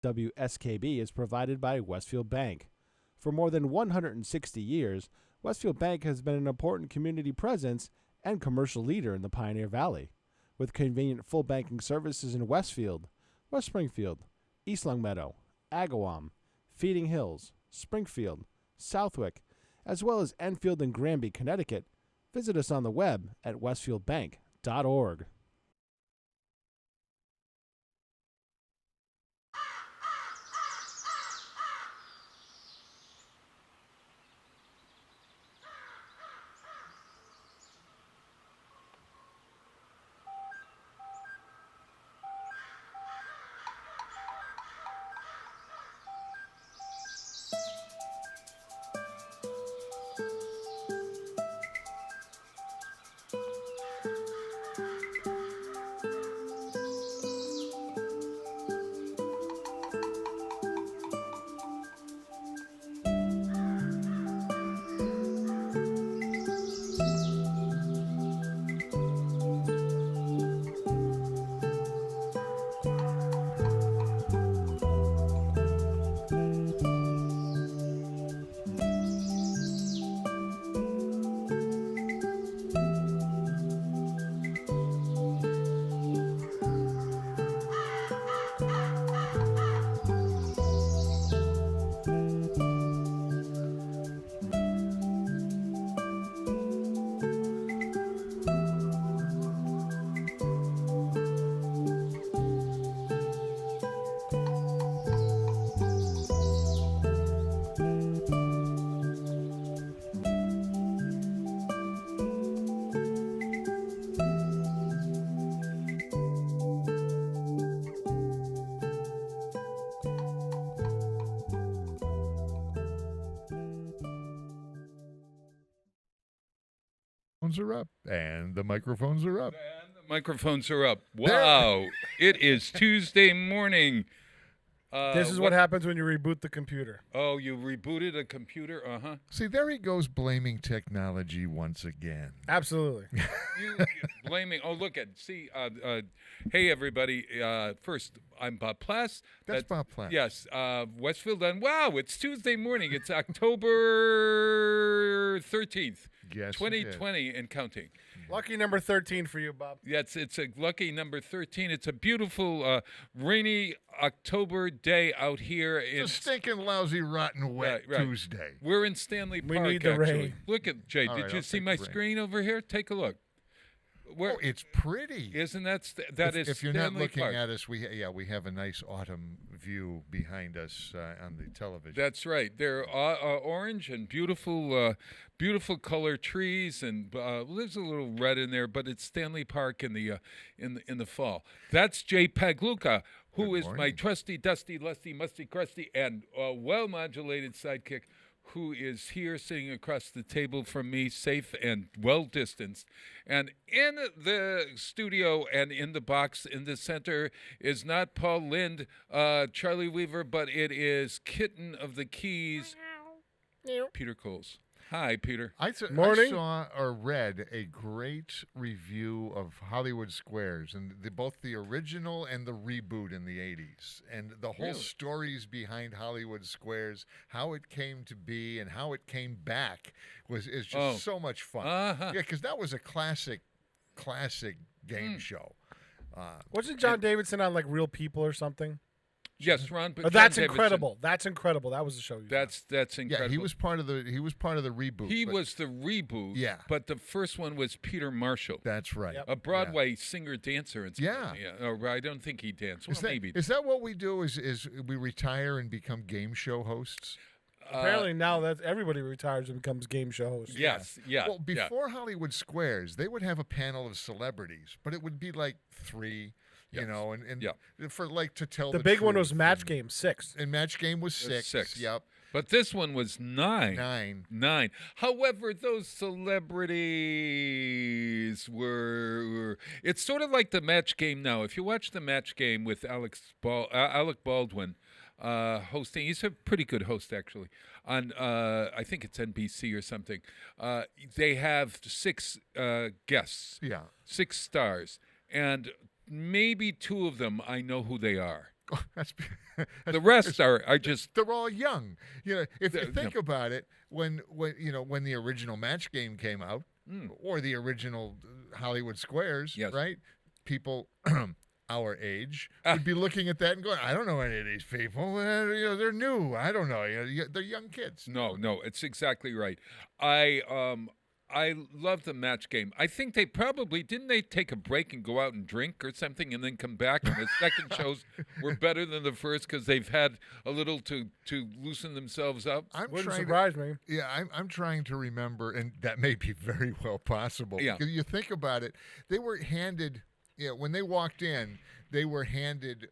WSKB is provided by Westfield Bank. For more than 160 years, Westfield Bank has been an important community presence and commercial leader in the Pioneer Valley. With convenient full banking services in Westfield, West Springfield, East Longmeadow, Agawam, Feeding Hills, Springfield, Southwick, as well as Enfield and Granby, Connecticut, visit us on the web at westfieldbank.org. Are up and the microphones are up. And the microphones are up. Wow. It is Tuesday morning. This is what happens when you reboot the computer. Oh, you rebooted a computer? Uh-huh. See, there he goes blaming technology once again. Absolutely. You blaming. Oh, look at. See, hey, everybody. First, I'm Bob Plass. That's Bob Plass. Yes. Westfield. And wow, it's Tuesday morning. It's October 13th. Yes, 2020 and counting. Lucky number 13 for you, Bob. Yes, it's a lucky number 13. It's a beautiful, rainy October day out here. It's a stinking, lousy, rotten, wet Tuesday. We're in Stanley Park, need the actually. rain. Look at, Jay, did you see my screen over here? Take a look. Oh, it's pretty. Isn't that if you're Stanley not looking Park. at us, we have a nice autumn view behind us on the television. That's right. They're orange and beautiful, beautiful color trees, and there's a little red in there, but it's Stanley Park in the fall. That's Jay Pagluka, who is my trusty, dusty, lusty, musty, crusty, and well-modulated sidekick, who is here sitting across the table from me, safe and well-distanced. And in the studio and in the box in the center is not Paul Lind, Charlie Weaver, but it is Kitten of the Keys, Peter Coles. Hi, Peter. I saw or read a great review of Hollywood Squares, and both the original and the reboot in the 80s. And the whole stories behind Hollywood Squares, how it came to be and how it came back is just so much fun. Uh-huh. Yeah, because that was a classic game show. Wasn't John Davidson on like Real People or something? Yes, Ron. But that's John incredible. Davidson. That's incredible. That was the show. That's incredible. Yeah, he was part of the reboot. He was the reboot. Yeah. But the first one was Peter Marshall. That's right. A Broadway singer dancer and stuff. Yeah. Or I don't think he danced. Well, maybe. Is that what we do? Is we retire and become game show hosts? Apparently now that everybody retires and becomes game show hosts. Yes. Yeah. Well, before Hollywood Squares, they would have a panel of celebrities, but it would be like three. You know, and for like to tell the big big one was Match Game 6, and Match Game was 6. Yep, but this one was 9. 9. However, those celebrities were. It's sort of like the Match Game now. If you watch the Match Game with Alec Baldwin hosting, he's a pretty good host actually. On I think it's NBC or something. They have 6 guests. Yeah, 6 stars and. Maybe 2 of them, I know who they are. That's, The rest are just they're all young. You know, if you The- think about it, when when the original Match Game came out, or the original Hollywood Squares, Yes. right? People our age would be looking at that and going, "I don't know any of these people. They're new. I don't know. They're young kids." no, it's exactly right. I love the Match Game. I think they probably didn't they take a break and go out and drink or something and then come back and the second shows were better than the first because they've had a little to loosen themselves up. I'm Wouldn't trying surprise me. Yeah, I'm trying to remember, and that may be very well possible. Yeah. Because you think about it, they were handed, when they walked in, they were handed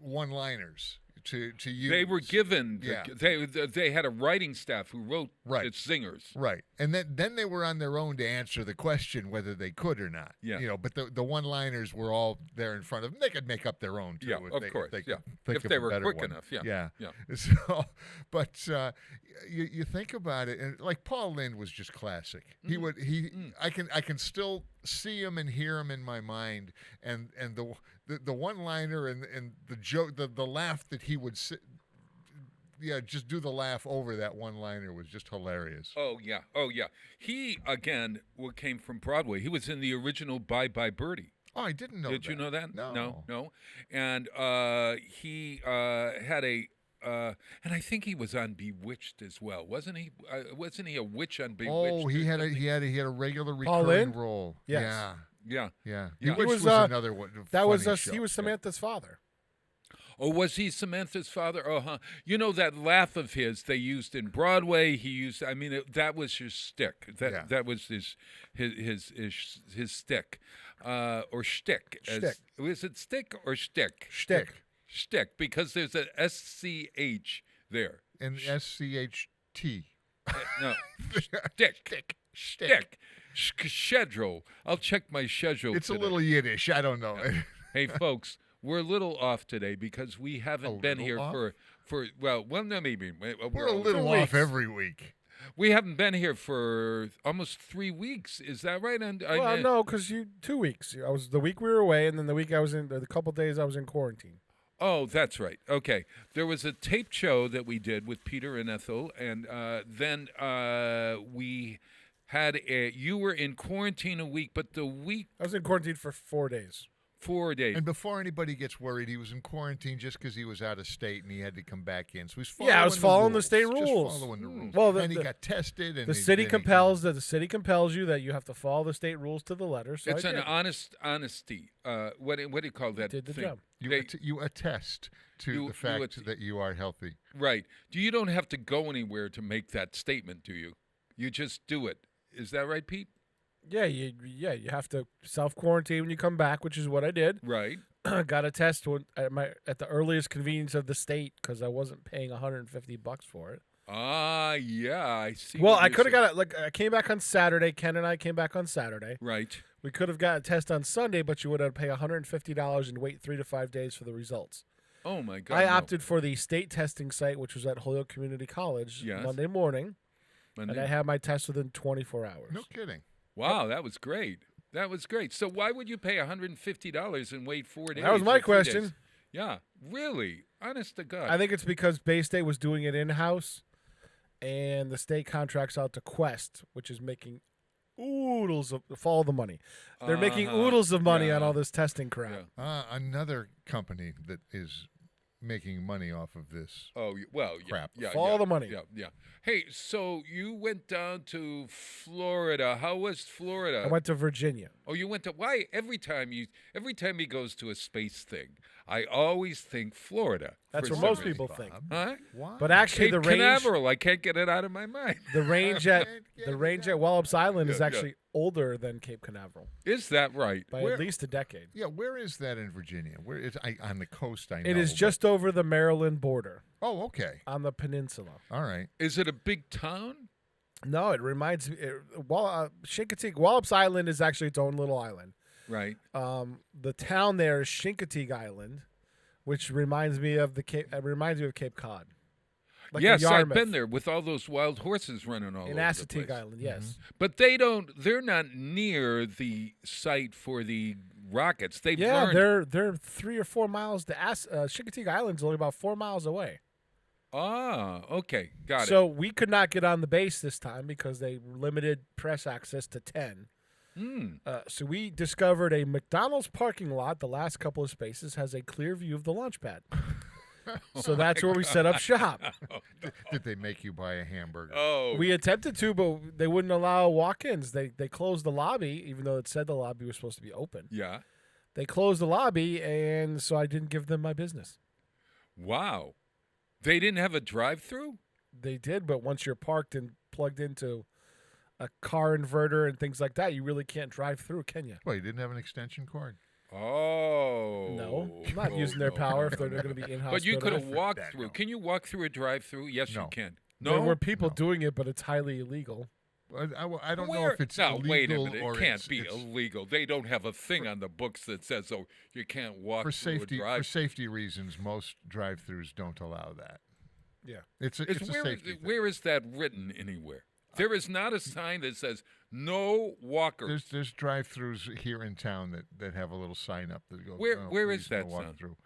one-liners to use. They were given. Yeah. They had a writing staff who wrote Right. its singers. Right, and then they were on their own to answer the question whether they could or not. Yeah. But the one-liners were all there in front of them. They could make up their own too. Yeah, if of they, course, If they, yeah. could think If of they a were better quick one. enough, yeah, Yeah. yeah. So, but you think about it, and like Paul Lynde was just classic. I can still see him and hear him in my mind, and the one-liner and the joke, the laugh that he would sit. Yeah, just do the laugh over that one-liner was just hilarious. Oh yeah. He again came from Broadway. He was in the original Bye Bye Birdie. Oh, I didn't know Did that. you know that? No. No. And he had a, and I think he was on Bewitched as well, wasn't he? Wasn't he a witch on Bewitched? Oh, he or had something? a regular Paul recurring Lynde? role. Yes. Yeah. Yeah. Yeah. Yeah. Bewitched He was, another one. That was funny us. show. He was Samantha's father. Oh, was he Samantha's father? Oh, huh. You know that laugh of his they used in Broadway. He used. I mean, that was his stick. That was his stick, or shtick. Shtick. Was it stick or shtick? Shtick. Shtick, because there's a SCH there. And SCHT. No, shtick. Schedule. I'll check my schedule. It's a today. little Yiddish. I don't know. Hey, folks, we're a little off today because we haven't been little here off? for no, maybe We're a little off every week. We haven't been here for almost 3 weeks. Is that right? And Well, no, because 2 weeks. I was the week we were away, and then the week I was in. The couple days I was in quarantine. Oh, that's right. Okay, there was a taped show that we did with Peter and Ethel, and then we had you were in quarantine a week, but the week I was in quarantine for 4 days. 4 days. And before anybody gets worried, he was in quarantine just because he was out of state and he had to come back in. So he's following Yeah, I was following the rules. state Just rules. following the rules. Well, and he got tested. And The city compels you that you have to follow the state rules to the letter. So It's I an did. honesty. What do you call that Did the thing? job. You attest to the fact that you are healthy. Right. You don't have to go anywhere to make that statement, do you? You just do it. Is that right, Pete? Yeah, you have to self-quarantine when you come back, which is what I did. Right. Got a test at the earliest convenience of the state because I wasn't paying $150 for it. Ah, yeah, I see. Well, what I you're could have saying. got it. Like I came back on Saturday. Ken and I came back on Saturday. Right. We could have got a test on Sunday, but you would have to pay $150 and wait 3 to 5 days for the results. Oh my God. I no. opted for the state testing site, which was at Holyoke Community College Yes. Monday morning, Monday. and I had my test within 24 hours. No kidding. Wow, that was great. That was great. So why would you pay $150 and wait 4 days? That was my or 3 question. days? Yeah, really. Honest to God. I think it's because Bay State was doing it in-house, and the state contracts out to Quest, which is making oodles of follow the money. They're making Uh-huh. oodles of money on Yeah. all this testing crap. Yeah. Another company that is making money off of this. Oh, well, yeah. Crap. Yeah, Follow yeah, the money. Yeah. Hey, so you went down to Florida. How was Florida? I went to Virginia. Oh, you went to why? Every time he goes to a space thing, I always think Florida. That's for what some most reason. people think. Huh? Why? But actually, Cape the range, Canaveral, I can't get it out of my mind. the range at Can't get the it range out. at Wallops Island is Yeah, yeah. actually older than Cape Canaveral Is that right? by Where- at least a decade. Yeah, where is that in Virginia? Where is on the coast? I know It is but- just over the Maryland border Oh, okay. on the peninsula. All right. Is it a big town? No, it reminds me. Chincoteague, Wallops Island is actually its own little island. Right. The town there is Chincoteague Island, which reminds me of Cape Cod. Like a yes, I've Yarmouth been there with all those wild horses running all in over the Assateague place. Island. Yes. But they're not near the site for the rockets. They've Yeah, learned. they're 3 or 4 miles. Chincoteague Island's only about 4 miles away. Ah, okay, got it. So we could not get on the base this time because they limited press access to 10. So we discovered a McDonald's parking lot. The last couple of spaces has a clear view of the launch pad. So that's where we set up shop. Did they make you buy a hamburger? Oh, We attempted to, but they wouldn't allow walk-ins. They closed the lobby, even though it said the lobby was supposed to be open. yeah. They closed the lobby, and so I didn't give them my business. Wow. They didn't have a drive-through? They did, but once you're parked and plugged into a car inverter and things like that, you really can't drive through, can you? Well, you didn't have an extension cord. Oh. No, I'm not using their power if they're going to be in-house. But you could have for walked that, through. no. Can you walk through a drive-through? Yes, No. you can. There No? were people No. doing it, but it's highly illegal. I don't know Where- if it's no, illegal wait a minute. or It can't it's, be it's illegal. They don't have a thing on the books that says, "Oh, you can't walk for through safety. a For drive." safety reasons, most drive-throughs don't allow that. Yeah. It's a safety thing. Where is that written anywhere? There is not a sign that says "No walkers." There's drive-throughs here in town that have a little sign up that goes. Where "Oh, where please is no that walk sign? through."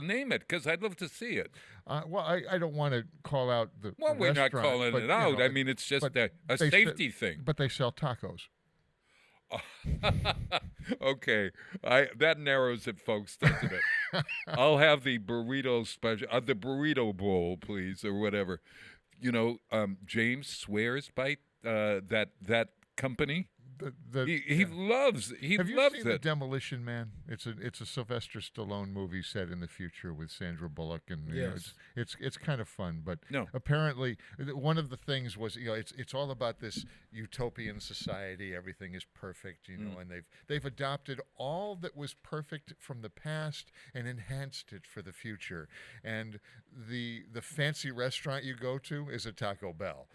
Name it, because I'd love to see it. Well, I don't want to call out the. Well, the we're not restaurant, calling but, it you out. know, I mean, it's just but a they se- safety thing. But they sell tacos. Okay, that narrows it, folks, doesn't it? I'll have the burrito special, the burrito bowl, please, or whatever. You know, James swears by that company. He loves Have you loves seen The it. Demolition Man? It's a Sylvester Stallone movie set in the future with Sandra Bullock, and you know, Yes. it's kind of fun. But No. apparently, one of the things was it's all about this utopian society. Everything is perfect, and they've adopted all that was perfect from the past and enhanced it for the future. And the fancy restaurant you go to is a Taco Bell.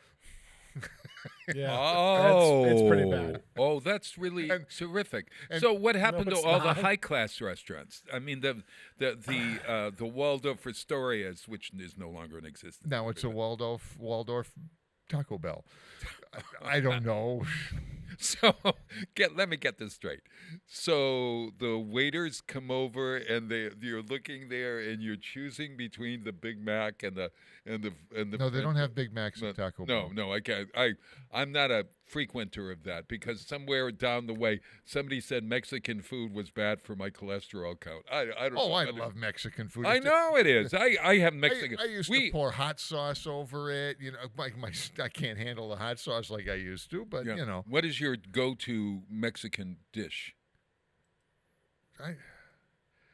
Yeah. Oh, It's pretty bad. Oh, that's really And- terrific. and- So, what happened to it's all the not. high class restaurants? I mean, the Waldorf Astorias, which is no longer in existence. Now it's a Waldorf Taco Bell. I don't know. So let me get this straight. So the waiters come over and you're looking there and you're choosing between the Big Mac and the No, they don't have Big Macs at Taco Bell. No, I can't. I'm not a frequenter of that because somewhere down the way somebody said Mexican food was bad for my cholesterol count. I don't know. Oh, I love Mexican food. I know it is. I have Mexican. I used to pour hot sauce over it. You know, I can't handle the hot sauce like I used to, but Yeah. you know, What is your go-to Mexican dish?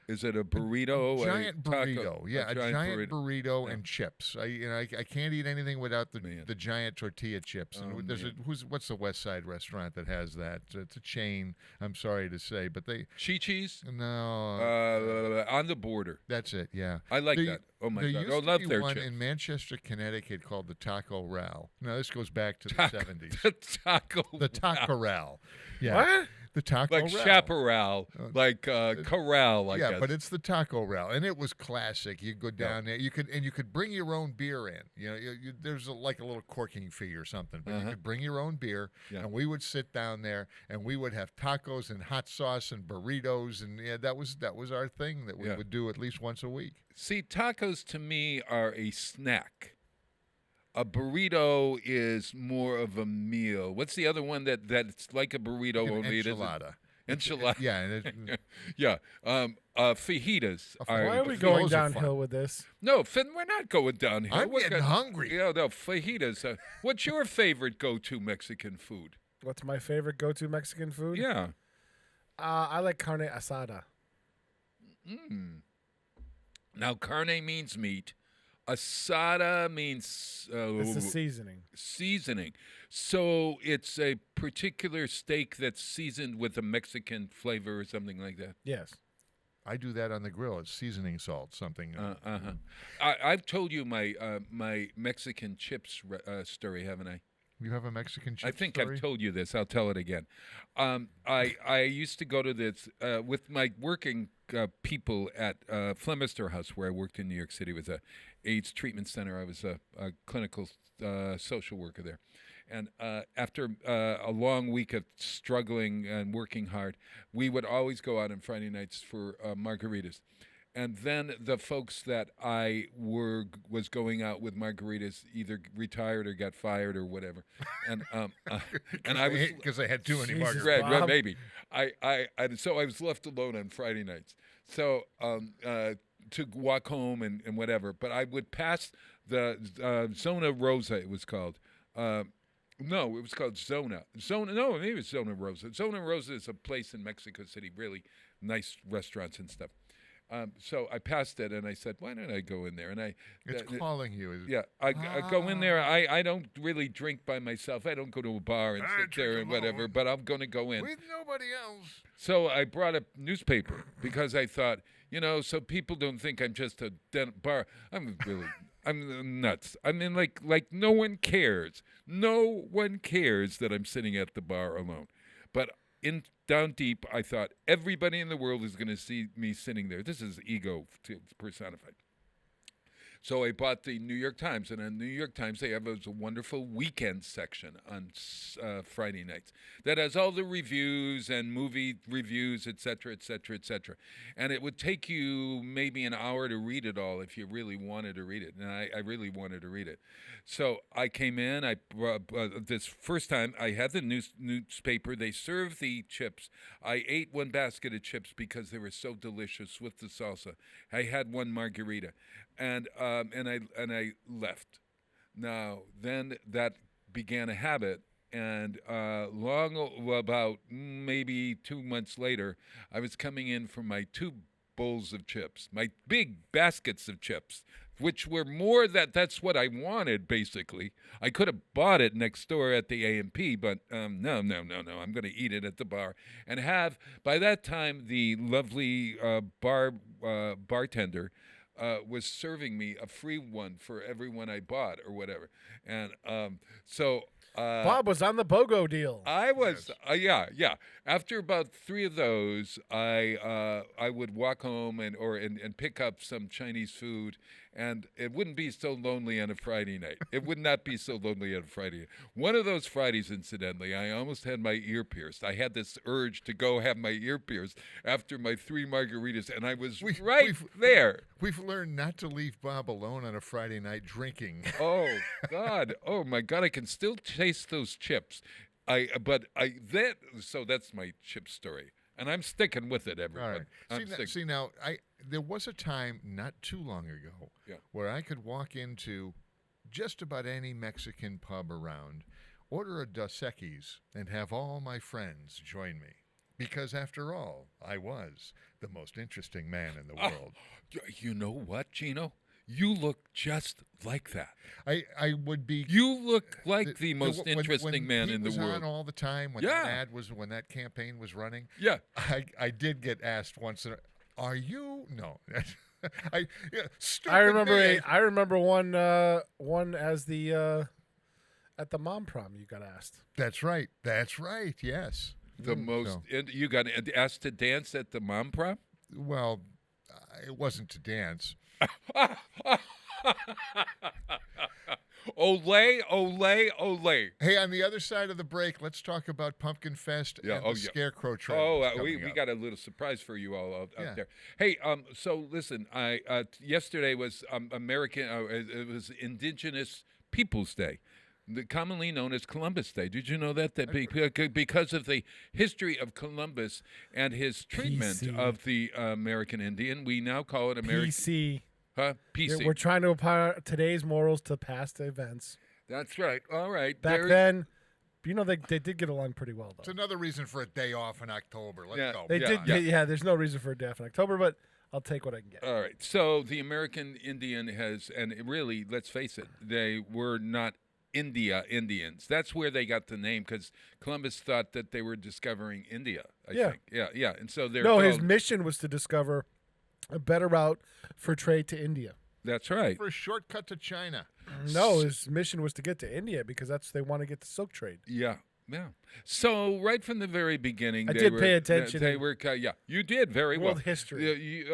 Is it a burrito? giant a taco, burrito. Yeah, a giant burrito Yeah. and chips. I can't eat anything without Man. the giant tortilla chips. Oh, And there's man. what's the West Side restaurant that has that? It's a chain. I'm sorry to say, but they Chi-Chi's? no. On the border. That's it. Yeah. I like There- that. Oh, my there God. used I to love be their one chips. in Manchester, Connecticut called the Taco Row. Now this goes back to the Taco- 70s. The taco. The Taco Row. Yeah. What? The Taco Like Row. chaparral, like corral, I yeah, guess. but it's the Taco Row, and it was classic. You go down there, you could bring your own beer in. You know, there's like a little corking fee or something, but you could bring your own beer, Yeah. and we would sit down there, and we would have tacos and hot sauce and burritos, and yeah, that was our thing that we Yeah. would do at least once a week. See, tacos to me are a snack. A burrito is more of a meal. What's the other one that's like a burrito An only it isn't? enchilada. Enchilada. Yeah, and it, Yeah. Fajitas. Why Why are we Those going are fun. downhill with this? No, Finn, we're not going downhill. I'm We're getting hungry. Yeah, no, fajitas. What's your favorite go-to Mexican food? What's my favorite go-to Mexican food? Yeah. I like carne asada. Now, carne means meat. Asada means It's the seasoning. seasoning. So it's a particular steak that's seasoned with a Mexican flavor or something like that. Yes. I do that on the grill. It's seasoning salt, something. I've told you my my Mexican chips story, haven't I? You have a Mexican chip I think story? I've told you this. I'll tell it again. I used to go to this with my working people at Flemister House, where I worked in New York City, with a AIDS treatment center. I was a clinical social worker there. And after a long week of struggling and working hard, we would always go out on Friday nights for margaritas. And then the folks that I was going out with margaritas either retired or got fired or whatever, and and I was because I had too many Jesus, margaritas. Bob. maybe so I was left alone on Friday nights. So to walk home and whatever, but I would pass the Zona Rosa, it was called. No, it was called Zona. No, maybe it was Zona Rosa. Zona Rosa is a place in Mexico City, really nice restaurants and stuff. So I passed it, and I said, "Why don't I go in there?" And It's calling you. yeah, I go in there. I don't really drink by myself. I don't go to a bar and I sit there drink and whatever. alone. But I'm going to go in. With nobody else. So I brought a newspaper because I thought, so people don't think I'm just a bar. I'm nuts. I mean, like no one cares. No one cares that I'm sitting at the bar alone. But down deep, I thought everybody in the world is going to see me sitting there. This is ego personified. So I bought the New York Times, and on the New York Times they have a wonderful weekend section on Friday nights that has all the reviews and movie reviews, et cetera, et cetera, et cetera. And it would take you maybe an hour to read it all if you really wanted to read it, and I really wanted to read it. So I came in. This first time I had the newspaper. They served the chips. I ate one basket of chips because they were so delicious with the salsa. I had one margarita. And I left. Now then, that began a habit, and about maybe 2 months later, I was coming in for my 2 bowls of chips, my big baskets of chips, which were more that's what I wanted, basically. I could have bought it next door at the A&P, but no. I'm going to eat it at the bar and have. By that time, the lovely bartender was serving me a free one for every one I bought or whatever. And so Bob was on the BOGO deal. I was, yeah. After about 3 of those, I would walk home and pick up some Chinese food, and it wouldn't be so lonely on a Friday night. It would not be so lonely on a Friday. One of those Fridays, incidentally, I almost had my ear pierced. I had this urge to go have my ear pierced after my 3 margaritas, and I was there. We've learned not to leave Bob alone on a Friday night drinking. Oh God! Oh my God! I can still taste those chips. So that's my chip story, and I'm sticking with it, everybody. All right. See now, there was a time not too long ago where I could walk into just about any Mexican pub around, order a Dos Equis, and have all my friends join me. Because after all, I was the most interesting man in the world. You know what, Gino? You look just like that. I would be. You look like the most interesting man in the world. When he was on all the time, when when that campaign was running. Yeah. I did get asked once. Are you? No. I remember one as the at the mom prom you got asked. That's right. Yes. You got asked to dance at the mom prom? Well, it wasn't to dance. Ole, ole, ole. Hey, on the other side of the break, let's talk about Pumpkin Fest and the Scarecrow Trail. We got a little surprise for you all out there. Hey, so listen, yesterday was it was Indigenous Peoples Day, commonly known as Columbus Day. Did you know that because of the history of Columbus and his treatment of the American Indian, we now call it American PC. Huh? PC. We're trying to apply today's morals to past events. That's right. All right. Back then, they did get along pretty well, though. It's another reason for a day off in October. Let's go. They did. Yeah, there's no reason for a day off in October, but I'll take what I can get. All right. So the American Indian and really, let's face it, they were not Indians. That's where they got the name, because Columbus thought that they were discovering India, I think. Yeah. And so his mission was to discover a better route for trade to India. That's right. For a shortcut to China. No, his mission was to get to India because they want to get the silk trade. Yeah. Yeah. So right from the very beginning, I they did were, pay attention They in were, yeah, you did very well. World history.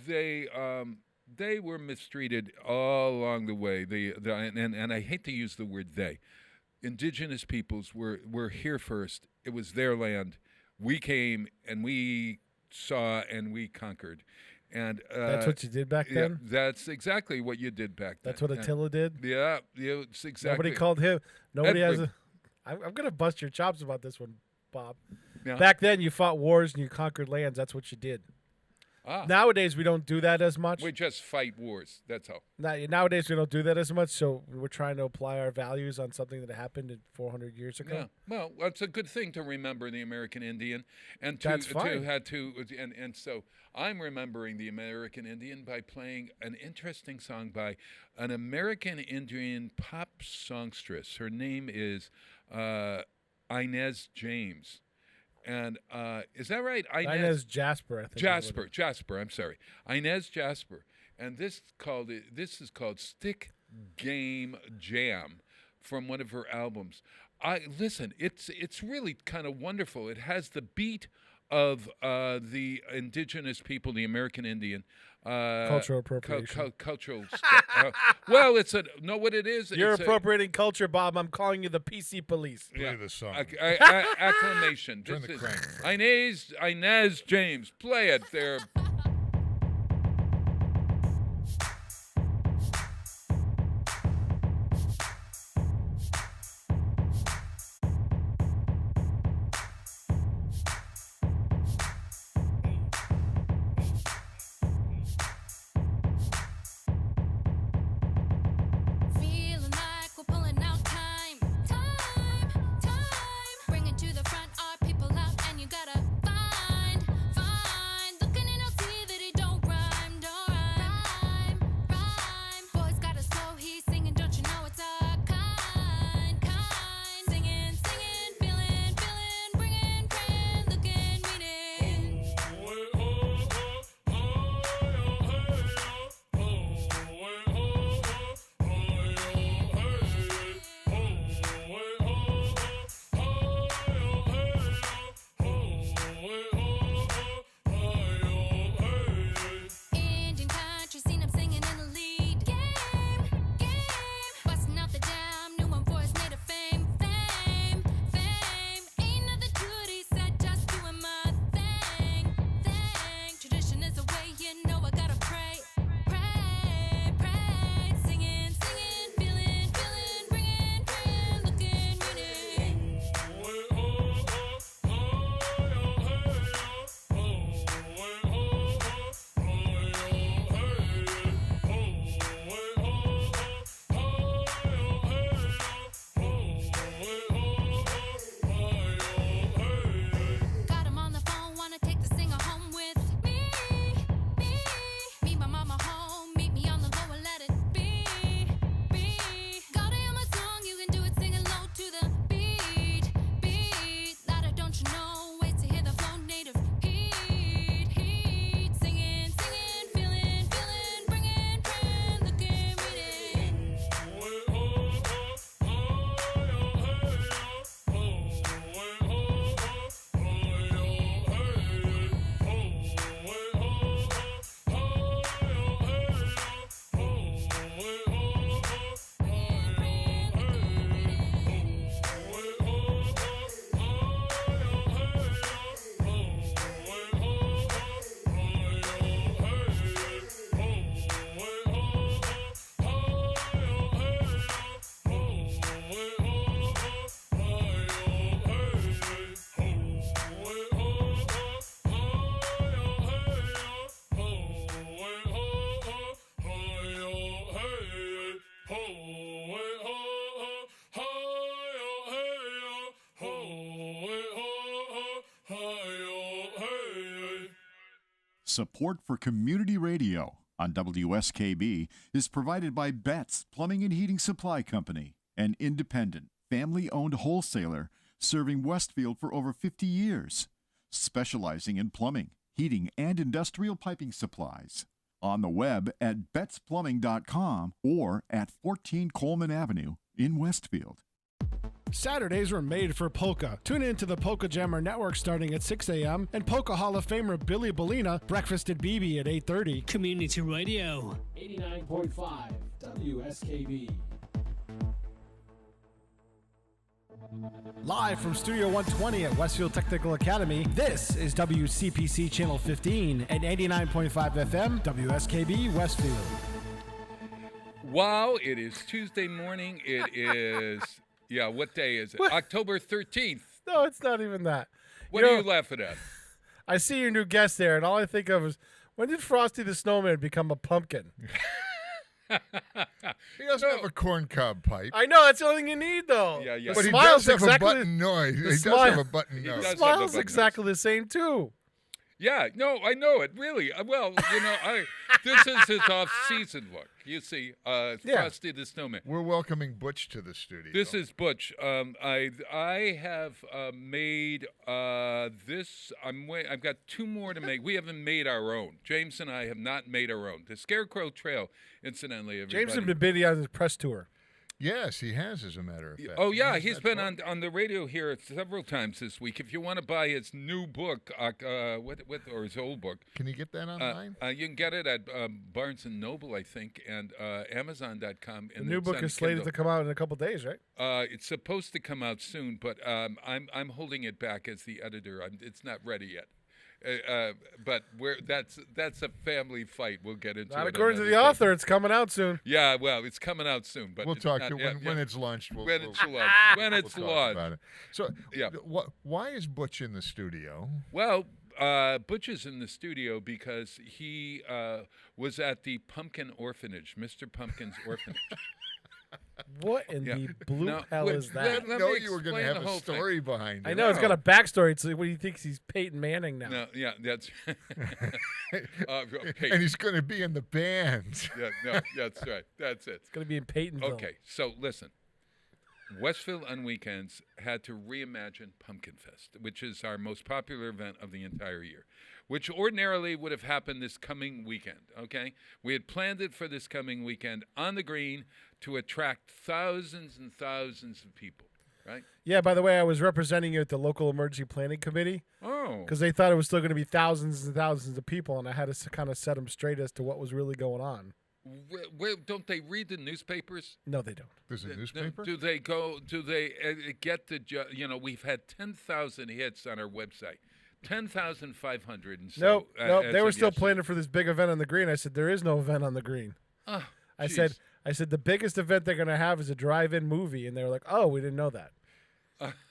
They were mistreated all along the way. And I hate to use the word they. Indigenous peoples were here first. It was their land. We came and we saw and we conquered. And That's what you did back yeah, then? that's exactly what you did back then. That's what Attila did? Yeah, it's exactly. Nobody called him. Nobody has Edward. I'm going to bust your chops about this one, Bob. Yeah. Back then, you fought wars and you conquered lands. That's what you did. Nowadays, we don't do that as much. We just fight wars. That's all. Nowadays, we don't do that as much, so we're trying to apply our values on something that happened 400 years ago. Yeah. Well, it's a good thing to remember the American Indian, and That's fine. and so I'm remembering the American Indian by playing an interesting song by an American Indian pop songstress. Her name is Inez James. And is that right? Inez Jasper, I think. Jasper. I'm sorry, Inez Jasper. And this is called "Stick Game Jam" from one of her albums. Listen, it's really kind of wonderful. It has the beat of the indigenous people, the American Indian. Cultural appropriation. Cultural stuff. Well, what it is. You're appropriating culture, Bob. I'm calling you the PC police. Play the song. Acclamation. Turn the crank. Inez James. Play it there. Feeling like we're pulling out time. Bringing to the front our people out, and you gotta find. Looking in, I'll see that it don't rhyme. Boy's got a slow, he's singing, don't you know it's our kind. Singing, feeling, bringing, praying, looking, meaning. Indian country, seen him singing in the lead. Game. Busting out the jam, new one for his native fame. Ain't nothing to it, he said, just doing my thing. Tradition is the way, you know I gotta pray. Singing, feeling, bringing, praying, looking, meaning. Got him on the phone, wanna take the singer home with me. Meet my mama home, meet me on the low and let it be. Gotta hear my song, you can do it singing low to the beat. Louder, don't you know? Wait to hear the flow, native heat. Singing, feeling, bringing, praying, looking, reading. Support for community radio on WSKB is provided by Betts Plumbing and Heating Supply Company, an independent, family-owned wholesaler serving Westfield for over 50 years, specializing in plumbing, heating, and industrial piping supplies. on the web at betsplumbing.com or at 14 Coleman Avenue in Westfield. Saturdays were made for polka. Tune in to the Polka Jammer Network starting at 6 a.m. and Polka Hall of Famer Billy Bellina, Breakfast at BB at 8:30. Community Radio. 89.5 WSKB. Live from Studio 120 at Westfield Technical Academy, this is WCPC Channel 15 and 89.5 FM WSKB Westfield. Wow, it is Tuesday morning. It is, yeah, what day is it? What? October 13th. No, it's not even that. What are you laughing at? I see your new guest there, and all I think of is, when did Frosty the Snowman become a pumpkin? He doesn't have a corncob pipe. I know, that's the only thing you need, though. Yeah, yeah. The But he smile's does have exactly a button nose. He does smile- have a button He nose. does. The have smile's the button exactly the same, too. Yeah, no, I know it, really. Well, this is his off-season look. You see, Frosty the Snowman. We're welcoming Butch to the studio. This is Butch. I have made this. I've got two more to make. We haven't made our own. James and I have not made our own. The Scarecrow Trail, incidentally. Everybody. James has been busy on his press tour. Yes, he has, as a matter of fact. Oh yeah, Yes, he's that's been right. on the radio here several times this week. If you want to buy his new book, or his old book, Can you get that online? you can get it at Barnes and Noble, I think, and Amazon.com. The new book is slated to come out in a couple days, right? It's supposed to come out soon, but I'm holding it back as the editor. It's not ready yet. But that's a family fight. We'll get into Not it according to another the day. author. It's coming out soon. Yeah, well, it's coming out soon, but We'll it's talk not to yet. when it's launched. When it's launched. When it's we'll talk launched. about it. So, Yeah. why is Butch in the studio? Well, Butch is in the studio because he was at the Pumpkin Orphanage, Mr. Pumpkin's Orphanage. What in Yeah. the blue Now, hell wait, is I that? let didn't me know you were going to explain have the a whole thing. story behind it. I know it's got a backstory. It's like, what do you think? He's Peyton Manning now. No, yeah, that's okay. And he's going to be in the band. Yeah, no, that's right. That's it. It's going to be in Peytonville. Okay, so listen. Westfield on Weekends had to reimagine Pumpkin Fest, which is our most popular event of the entire year, which ordinarily would have happened this coming weekend, okay? We had planned it for this coming weekend on the green to attract thousands and thousands of people, right? Yeah, by the way, I was representing you at the local emergency planning committee Oh. because they thought it was still going to be thousands and thousands of people, and I had to kind of set them straight as to what was really going on. Don't they read the newspapers? No, they don't. There's a No, newspaper? Do they go? Do they get the? We've had 10,000 hits on our website, 10,500. And so, Nope. as They were of still yesterday. planning for this big event on the green. I said there is no event on the green. Oh, I geez. said the biggest event they're going to have is a drive-in movie, and they were like, "Oh, we didn't know that."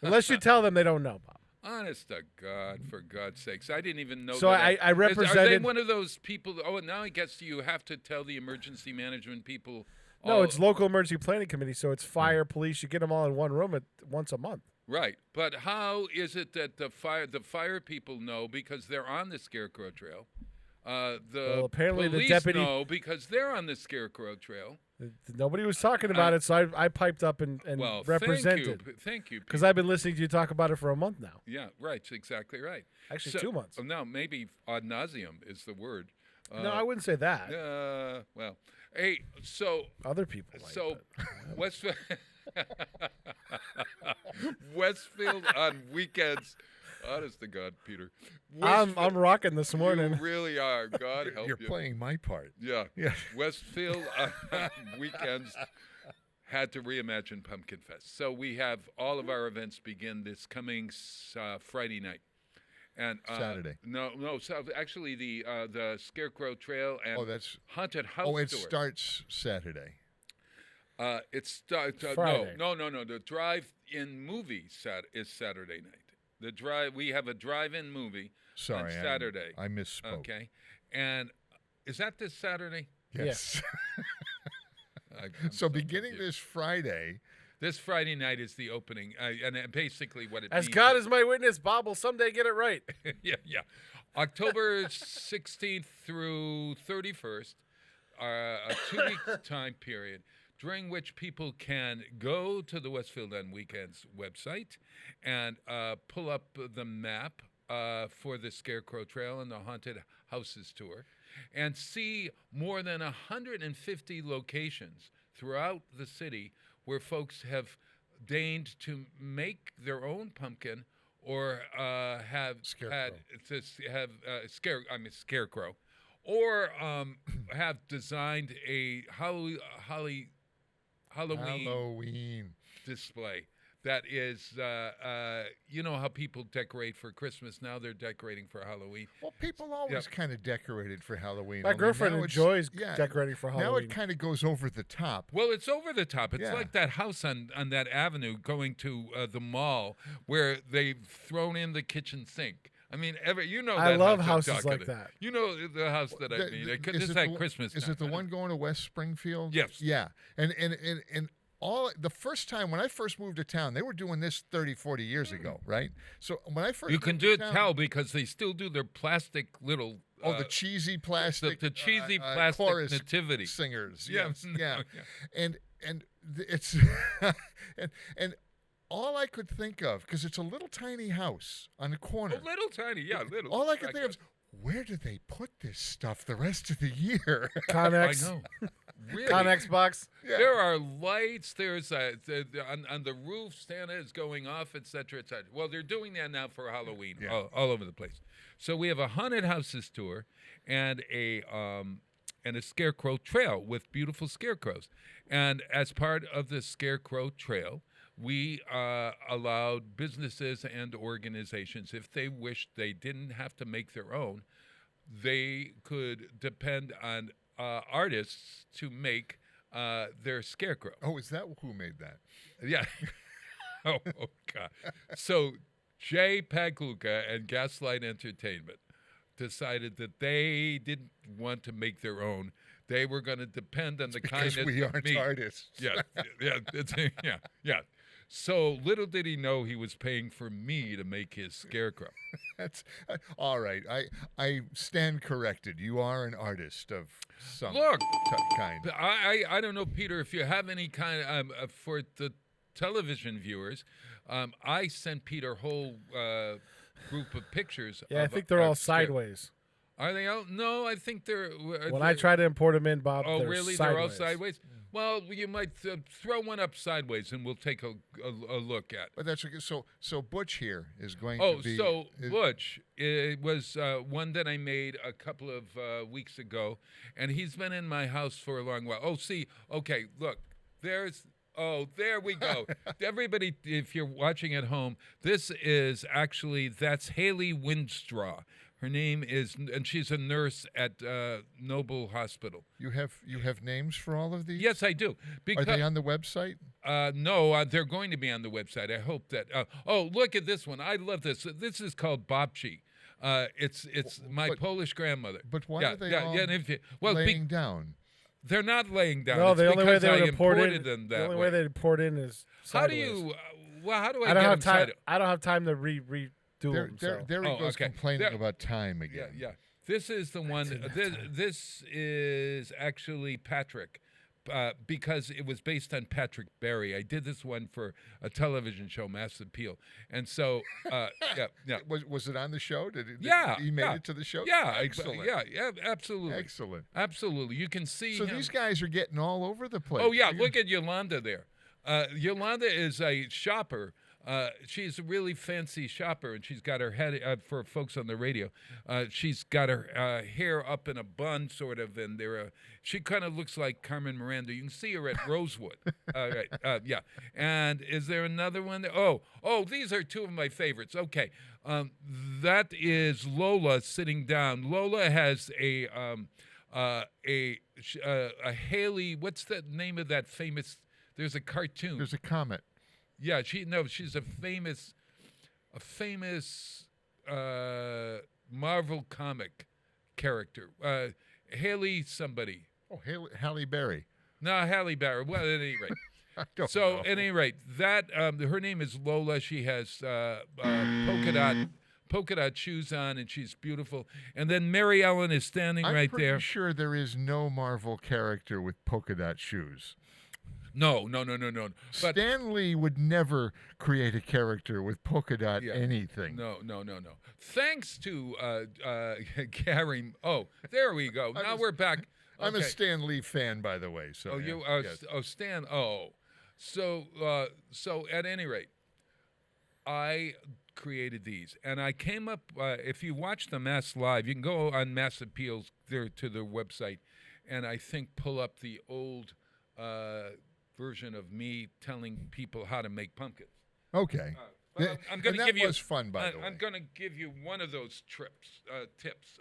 Unless you tell them they don't know, Bob. Honest to God, for God's sakes, I didn't even know. So that. I Are they represented. one of those people? Oh, now I guess you have to tell the emergency management people. No, oh, it's local emergency planning committee, so it's fire, police. You get them all in one room once a month. right. But how is it that the fire people know because they're on the Scarecrow Trail? The Well, apparently the police deputy- know because they're on the Scarecrow Trail. Nobody was talking about it, so I piped up and Well, represented. Thank you. Because Pete. I've been listening to you talk about it for a month now. Yeah, right. It's exactly right. Actually, 2 months. No, maybe ad nauseum is the word. No, I wouldn't say that. Well, hey, so Other people might. So, but- Westfield, Westfield on weekends. Honest to God, Peter. I'm rocking this morning. You really are. God help You're you. playing my part. Yeah. Yeah. Westfield on weekends had to reimagine Pumpkin Fest. So we have all of our events begin this coming Friday night. And Saturday. No. So actually, the Scarecrow Trail and Oh, that's. Haunted House. Oh, it Tour. starts Saturday. It starts. Friday. No. The drive-in movie is Saturday night. We have a drive-in movie Sorry, on Saturday. I misspoke. Okay, and is that this Saturday? Yes. I'm So beginning confused. this Friday, This Friday night is the opening, and basically what it As means God is my witness, Bob will someday get it right. yeah. October 16th through 31st, a 2-week time period during which people can go to the Westfield on Weekends website and pull up the map for the Scarecrow Trail and the Haunted Houses Tour. and see more than 150 locations throughout the city where folks have deigned to make their own pumpkin or have Scarecrow. scarecrow, or have designed a Halloween display that is, you know how people decorate for Christmas. Now they're decorating for Halloween. Well, people always kind of decorated for Halloween. My girlfriend now it's- enjoys decorating for Halloween. Now it kind of goes over the top. Well, it's over the top. It's Yeah. like that house on that avenue going to the mall where they've thrown in the kitchen sink. I mean, you know. I that love house I'm houses talking like about. that. You know the house that I mean. This is at Christmas. Is time. it the one going to West Springfield? Yes. Yeah. And the first time when I first moved to town, they were doing this 30, 40 years ago, right? So when I first You can moved do to it town, tell because they still do their plastic little. the cheesy plastic, the cheesy plastic chorus nativity singers. Yeah, Yes, no, yeah. yeah. And it's and all I could think of, because it's a little tiny house on the corner. A little tiny, yeah, little. All I could think of is, where do they put this stuff the rest of the year? I Connex. know. Really? Connex box. Yeah. There are lights. There's on the roof. Santa is going off, etc., etc. Well, they're doing that now for Halloween, all over the place. So we have a haunted houses tour and a scarecrow trail with beautiful scarecrows. And as part of the scarecrow trail, we allowed businesses and organizations, if they wished, they didn't have to make their own. They could depend on artists to make their scarecrow. Oh, is that who made that? Yeah. oh, God. So Jay Pagluka and Gaslight Entertainment decided that they didn't want to make their own. They were going to depend on the Because kindness we of aren't me. artists. Yeah. So little did he know he was paying for me to make his scarecrow. That's all right. I stand corrected. You are an artist of some Look, kind. I don't know, Peter, if you have any kind for the television viewers, I sent Peter a whole group of pictures. Yeah, I of think they're all scare- sideways. Are they all? No, I think they're. When I try to import them in, Bob, Oh, they're really? sideways. They're all sideways? Well, you might throw one up sideways, and we'll take a look at. But that's okay. So Butch here is going Oh, to be. so Butch, it was one that I made a couple of weeks ago, and he's been in my house for a long while. Oh, see, okay, look, there's. Oh, there we go. Everybody, if you're watching at home, that's Haley Windstraw. Her name is, and she's a nurse at Noble Hospital. You have names for all of these? Yes, I do. Are Because, they on the website? No, they're going to be on the website. I hope that. Oh, look at this one. I love this. This is called Babci. It's my Polish grandmother. But why are they all and if you, well, laying down? they're not laying down. No, It's the only way because they I would import imported in. them The that only way. way they import in is How do sideways. you? How do I, I don't get have them time. side- I don't have time to redo them. So. There he Oh, goes okay. complaining There- about time Yeah, again. yeah. This is the one. This is actually Patrick, because it was based on Patrick Barry. I did this one for a television show, Mass Appeal, and so yeah. Was it on the show? Did Yeah, he made yeah. it to the show? Yeah, Excellent. yeah, absolutely, Excellent. absolutely. You can see. So him. these guys are getting all over the place. Oh yeah, look at Yolanda there. Yolanda is a shopper. She's a really fancy shopper, and she's got her head for folks on the radio. She's got her hair up in a bun, sort of, and she kind of looks like Carmen Miranda. You can see her at Rosewood. Right, yeah. And is there another one? Oh, these are two of my favorites. Okay, that is Lola sitting down. Lola has a Haley. What's the name of that famous? There's a cartoon. There's a comet. Yeah, she's a famous Marvel comic character. Haley somebody. Oh, Halle Berry. No, Halle Berry. Well, at any rate. I don't So know. at any rate, that her name is Lola. She has polka dot shoes on, and she's beautiful. And then Mary Ellen is standing I'm right pretty there. sure there is no Marvel character with polka dot shoes. No. But Stan Lee would never create a character with polka dot anything. No. Thanks to Gary. Oh, there we go. Now we're back. I'm a Okay. Stan Lee fan, by the way. So Oh, yeah, you are. yes. Oh, Stan. Oh, so at any rate, I created these, and I came up. If you watch the Mass Live, you can go on Mass Appeals there to the website, and I think pull up the old version of me telling people how to make pumpkins. Okay. But I'm going to and give that you. was fun, by the way. I'm going to give you one of those tips.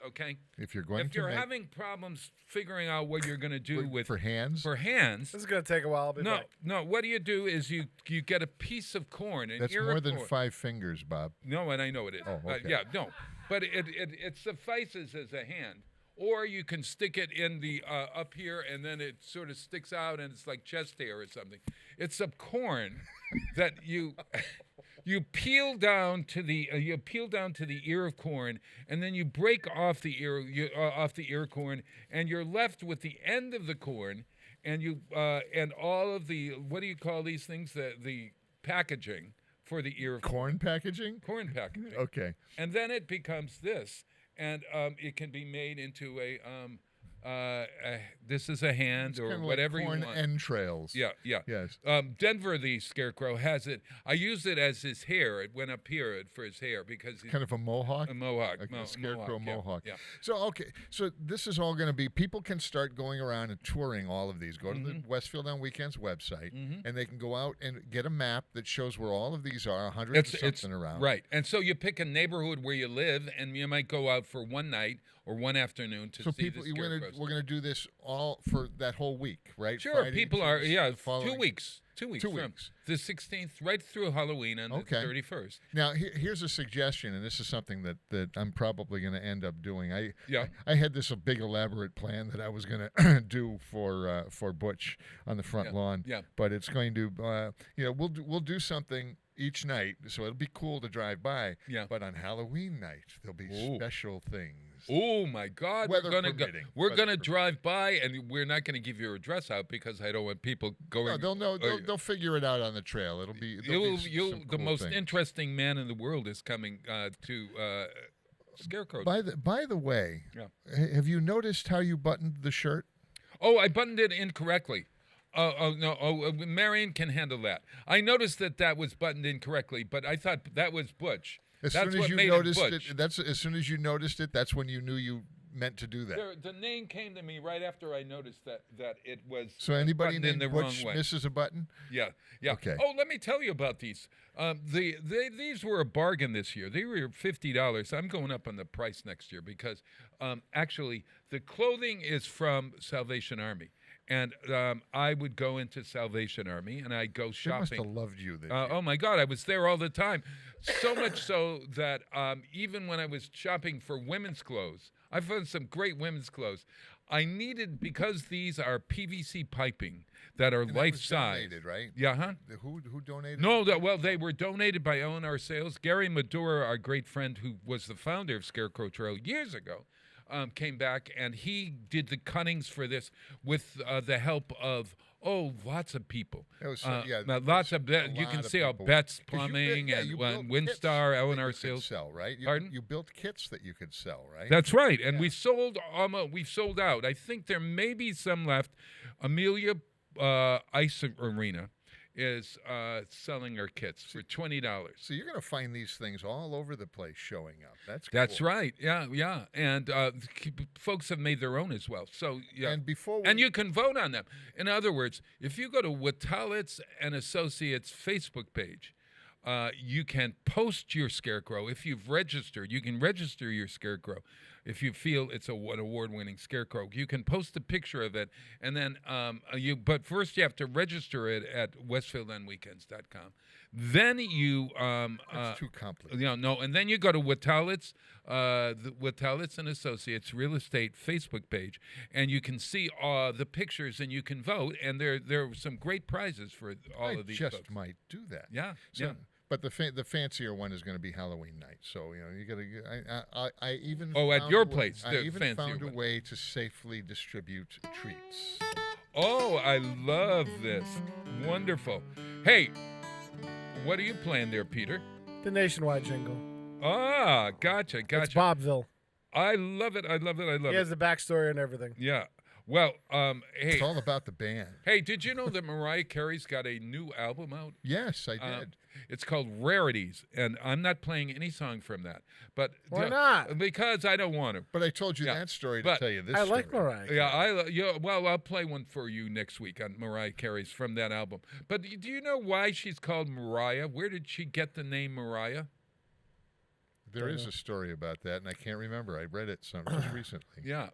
Okay. If you're going If to you're make having problems figuring out what you're going to do with for hands, This is going to take a while. I'll be back. no. What do is you get a piece of corn, an that's ear more of than corn. 5 fingers, Bob. No, and I know it is. Oh, okay. Yeah, no, but it suffices as a hand. Or you can stick it in the up here, and then it sort of sticks out, and it's like chest hair or something. It's a corn that you peel down to the ear of corn, and then you break off the ear corn, and you're left with the end of the corn, and and all of the, what do you call these things? The packaging for the ear of Corn packaging? corn packaging. Okay. And then it becomes this, and it can be made into this is a hand or Kind of whatever like corn you want. entrails. Yeah. Yes. Denver, the scarecrow, has it. I used it as his hair. It went up here for his hair because he's Kind of a mohawk. a mohawk. Like mo- a scarecrow yeah, mohawk. Yeah. So, okay. So this is all going to be, people can start going around and touring all of these. Go to the Westfield on Weekends website, and they can go out and get a map that shows where all of these are, 100 and something around. Right. And so you pick a neighborhood where you live, and you might go out for one night or one afternoon to So see people, the scarecrows. we're going to do this all for that whole week, right? Sure, Friday people to are, the following- 2 weeks. 2 weeks. 2 from weeks. The 16th right through Halloween and Okay. the 31st. Now, here's a suggestion, and this is something that I'm probably going to end up doing. I had this a big elaborate plan that I was going to do for Butch on the front lawn. Yeah. But it's going to, we'll do something each night, so it'll be cool to drive by. Yeah. But on Halloween night, there'll be special things. Oh my God! Weather we're gonna permitting. we're Weather gonna drive by, and we're not gonna give your address out because I don't want people going. No, they'll know. They'll figure it out on the trail. It'll be. there'll be some the cool most things. interesting man in the world is coming to Scarecrow. By the way, have you noticed how you buttoned the shirt? Oh, I buttoned it incorrectly. Marion can handle that. I noticed that was buttoned incorrectly, but I thought that was Butch. As That's soon what as you made noticed it Butch. it, as soon as you noticed it, that's when you knew you meant to do that. The name came to me right after I noticed that it was So anybody buttoned in named the Butch wrong way. misses a button? Yeah. Okay. Oh, let me tell you about these. These were a bargain this year. They were $50. I'm going up on the price next year because actually the clothing is from Salvation Army. And I would go into Salvation Army and I'd go They shopping. must have loved you this year. Oh my God, I was there all the time. So much so that even when I was shopping for women's clothes, I found some great women's clothes. I needed, because these are PVC piping that are And that life was size. donated, right? Yeah, huh? Who donated? No, they were donated by O&R Sales. Gary Madura, our great friend who was the founder of Scarecrow Trail years ago, came back and he did the cuttings for this with the help of lots of people. It was, Lots of you can see how people. Betts 'Cause you Plumbing built- you and built kits Windstar, that O&R you could Sales. sell, right? Pardon? You built kits that you could sell, right? That's right, and we sold out. I think there may be some left. Amelia Ice Arena is selling her kits for $20. So you're going to find these things all over the place showing up. That's That's cool. right. Yeah. And folks have made their own as well. So yeah. And before and you can vote on them. In other words, if you go to Watalitz and Associates Facebook page, you can post your scarecrow. If you've registered, you can register your scarecrow. If you feel it's an award-winning scarecrow, you can post a picture of it, and then But first, you have to register it at WestfieldOnWeekends.com. Then you That's too complicated. no, and then you go to Watalitz, the Watalitz and Associates Real Estate Facebook page, and you can see the pictures, and you can vote. And there are some great prizes for all of these just folks. might do that. Yeah, So, yeah. But the fancier one is going to be Halloween night. So you got to. I even. Oh, at found your a way- place, I the even fancier found a one. way to safely distribute treats. Oh, I love this. Wonderful. Hey, what are you playing there, Peter? The Nationwide jingle. Ah, gotcha. It's Bobville. I love it. He has the backstory and everything. Yeah. Well, hey. It's all about the band. Hey, did you know that Mariah Carey's got a new album out? Yes, I did. It's called Rarities, and I'm not playing any song from that. But Why not? Because I don't want to. But I told you Yeah, that story to but tell you this I story. like Mariah. Yeah, well, I'll play one for you next week on Mariah Carey's from that album. But do you know why she's called Mariah? Where did she get the name Mariah? There is a story about that, and I can't remember. I read it just recently. Yeah.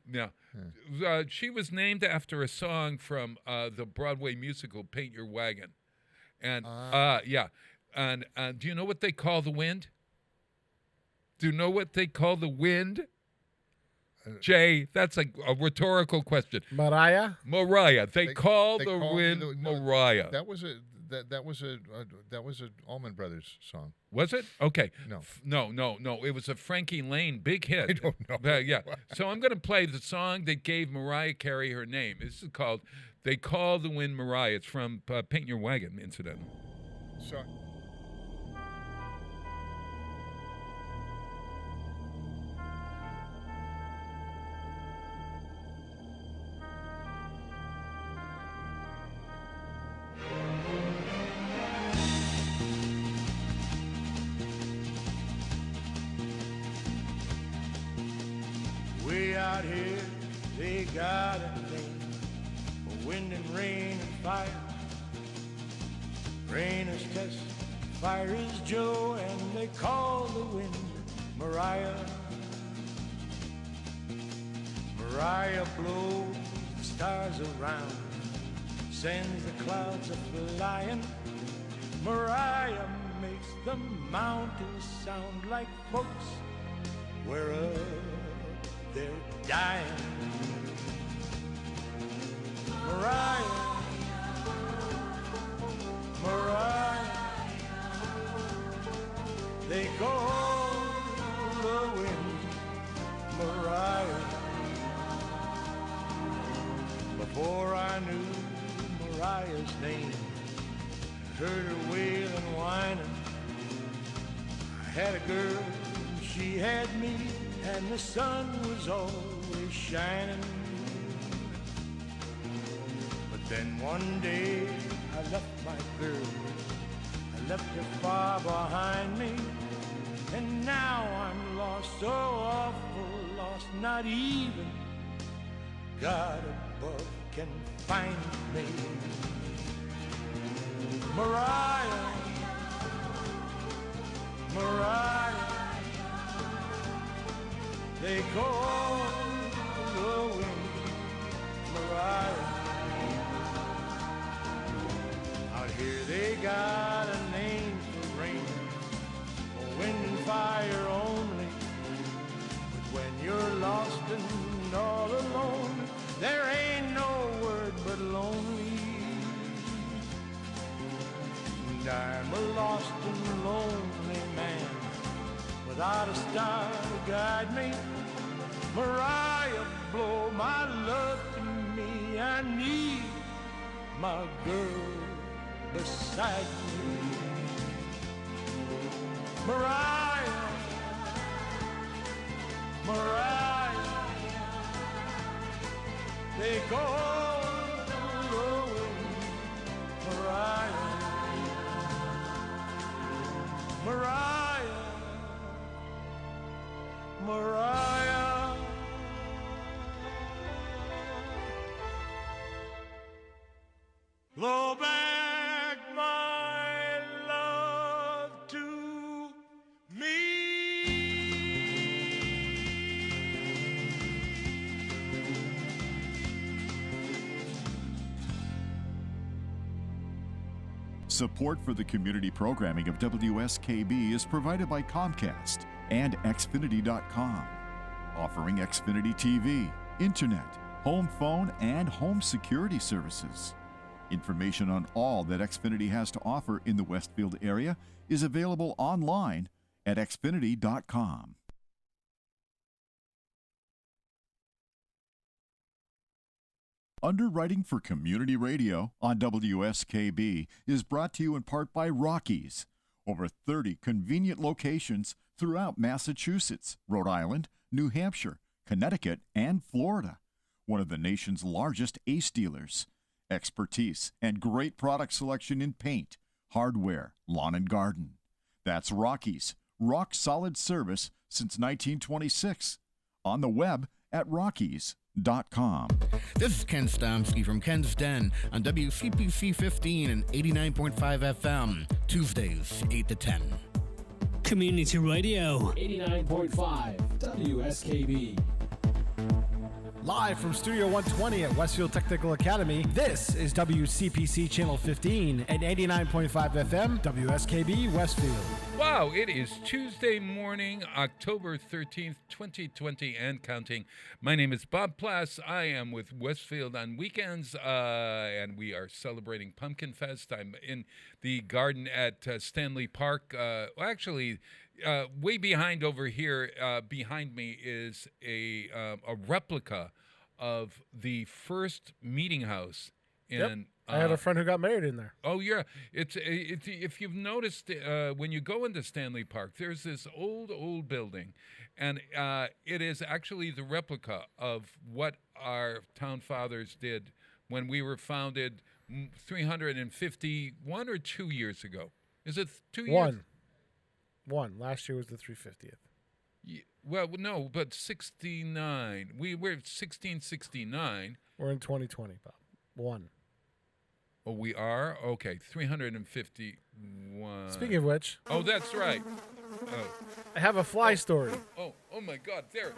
She was named after a song from the Broadway musical Paint Your Wagon. And, yeah. And do you know what they call the wind? Do you know what they call the wind? Jay, that's a rhetorical question. Mariah? They call the wind Mariah. That was a Allman Brothers song. Was it? Okay. No. No. It was a Frankie Lane big hit. I don't know. Yeah. So I'm going to play the song that gave Mariah Carey her name. This is called "They Call the Wind Mariah." It's from Paint Your Wagon, incidentally. So. Way out here, they got a name for wind and rain and fire. Rain is Tess, fire is Joe, and they call the wind Mariah. Mariah blows the stars around, sends the clouds a-flying. Mariah makes the mountains sound like folks where they're dying. Mariah, they call the wind Mariah. Before I knew Mariah's name, I heard her wailing and whining. I had a girl, she had me, and the sun was always shining. But then one day I left my girl, I left her far behind me, and now I'm lost, so awful lost, not even God above can find me. Mariah, they call the wind Mariah. Out here they got a name for rain, for wind and fire only. But when you're lost and all alone, there ain't no word but lonely. And I'm a lost and lonely man, without a star to guide me. Mariah, blow my love to me. I need my girl beside me. Mariah, they call the wind Mariah. Mariah, blow back my love to me. Support for the community programming of WSKB is provided by Comcast and Xfinity.com, offering Xfinity TV, Internet, home phone, and home security services. Information on all that Xfinity has to offer in the Westfield area is available online at Xfinity.com. Underwriting for Community Radio on WSKB is brought to you in part by Rockies. Over 30 convenient locations throughout Massachusetts, Rhode Island, New Hampshire, Connecticut, and Florida. One of the nation's largest ACE dealers. Expertise and great product selection in paint, hardware, lawn and garden. That's Rockies. Rock solid service since 1926. On the web at rockies.com. This is Ken Stomsky from Ken's Den on WCPC 15 and 89.5 FM, Tuesdays, 8 to 10. Community Radio. 89.5 WSKB. Live from Studio 120 at Westfield Technical Academy, this is WCPC Channel 15 and 89.5 FM, WSKB Westfield. Wow, it is Tuesday morning, October 13th, 2020, and counting. My name is Bob Plass. I am with Westfield on weekends, and we are celebrating Pumpkin Fest. I'm in the garden at Stanley Park. Way behind over here, behind me is a replica of the first meeting house in. Yep. I had a friend who got married in there. Oh yeah, it's if you've noticed when you go into Stanley Park, there's this old building, and it is actually the replica of what our town fathers did when we were founded 351 or 2 years ago. Is it 2 years? One. Last year was the 350th. Yeah, well, no, but 69. We were 1669. We're in 2020, Bob. One. Oh, we are? Okay, 351. Speaking of which. Oh, that's right. Oh. I have a fly story. Oh my God! There,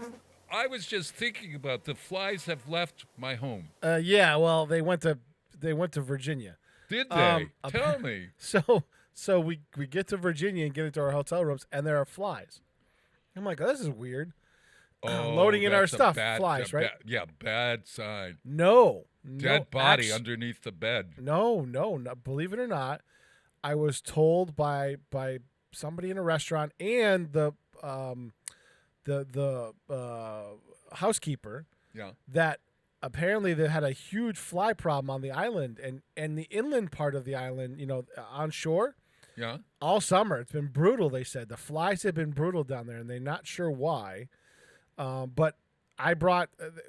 I was just thinking about the flies have left my home. Yeah. Well, they went to Virginia. Did they? Tell me. So we get to Virginia and get into our hotel rooms, and there are flies. I'm like, oh, this is weird. Loading in our stuff, flies, right? Bad sign. No. Dead body underneath the bed. No. Believe it or not, I was told by somebody in a restaurant and the housekeeper that apparently they had a huge fly problem on the island and the inland part of the island, on shore. Yeah. All summer. It's been brutal, they said. The flies have been brutal down there, and they're not sure why. But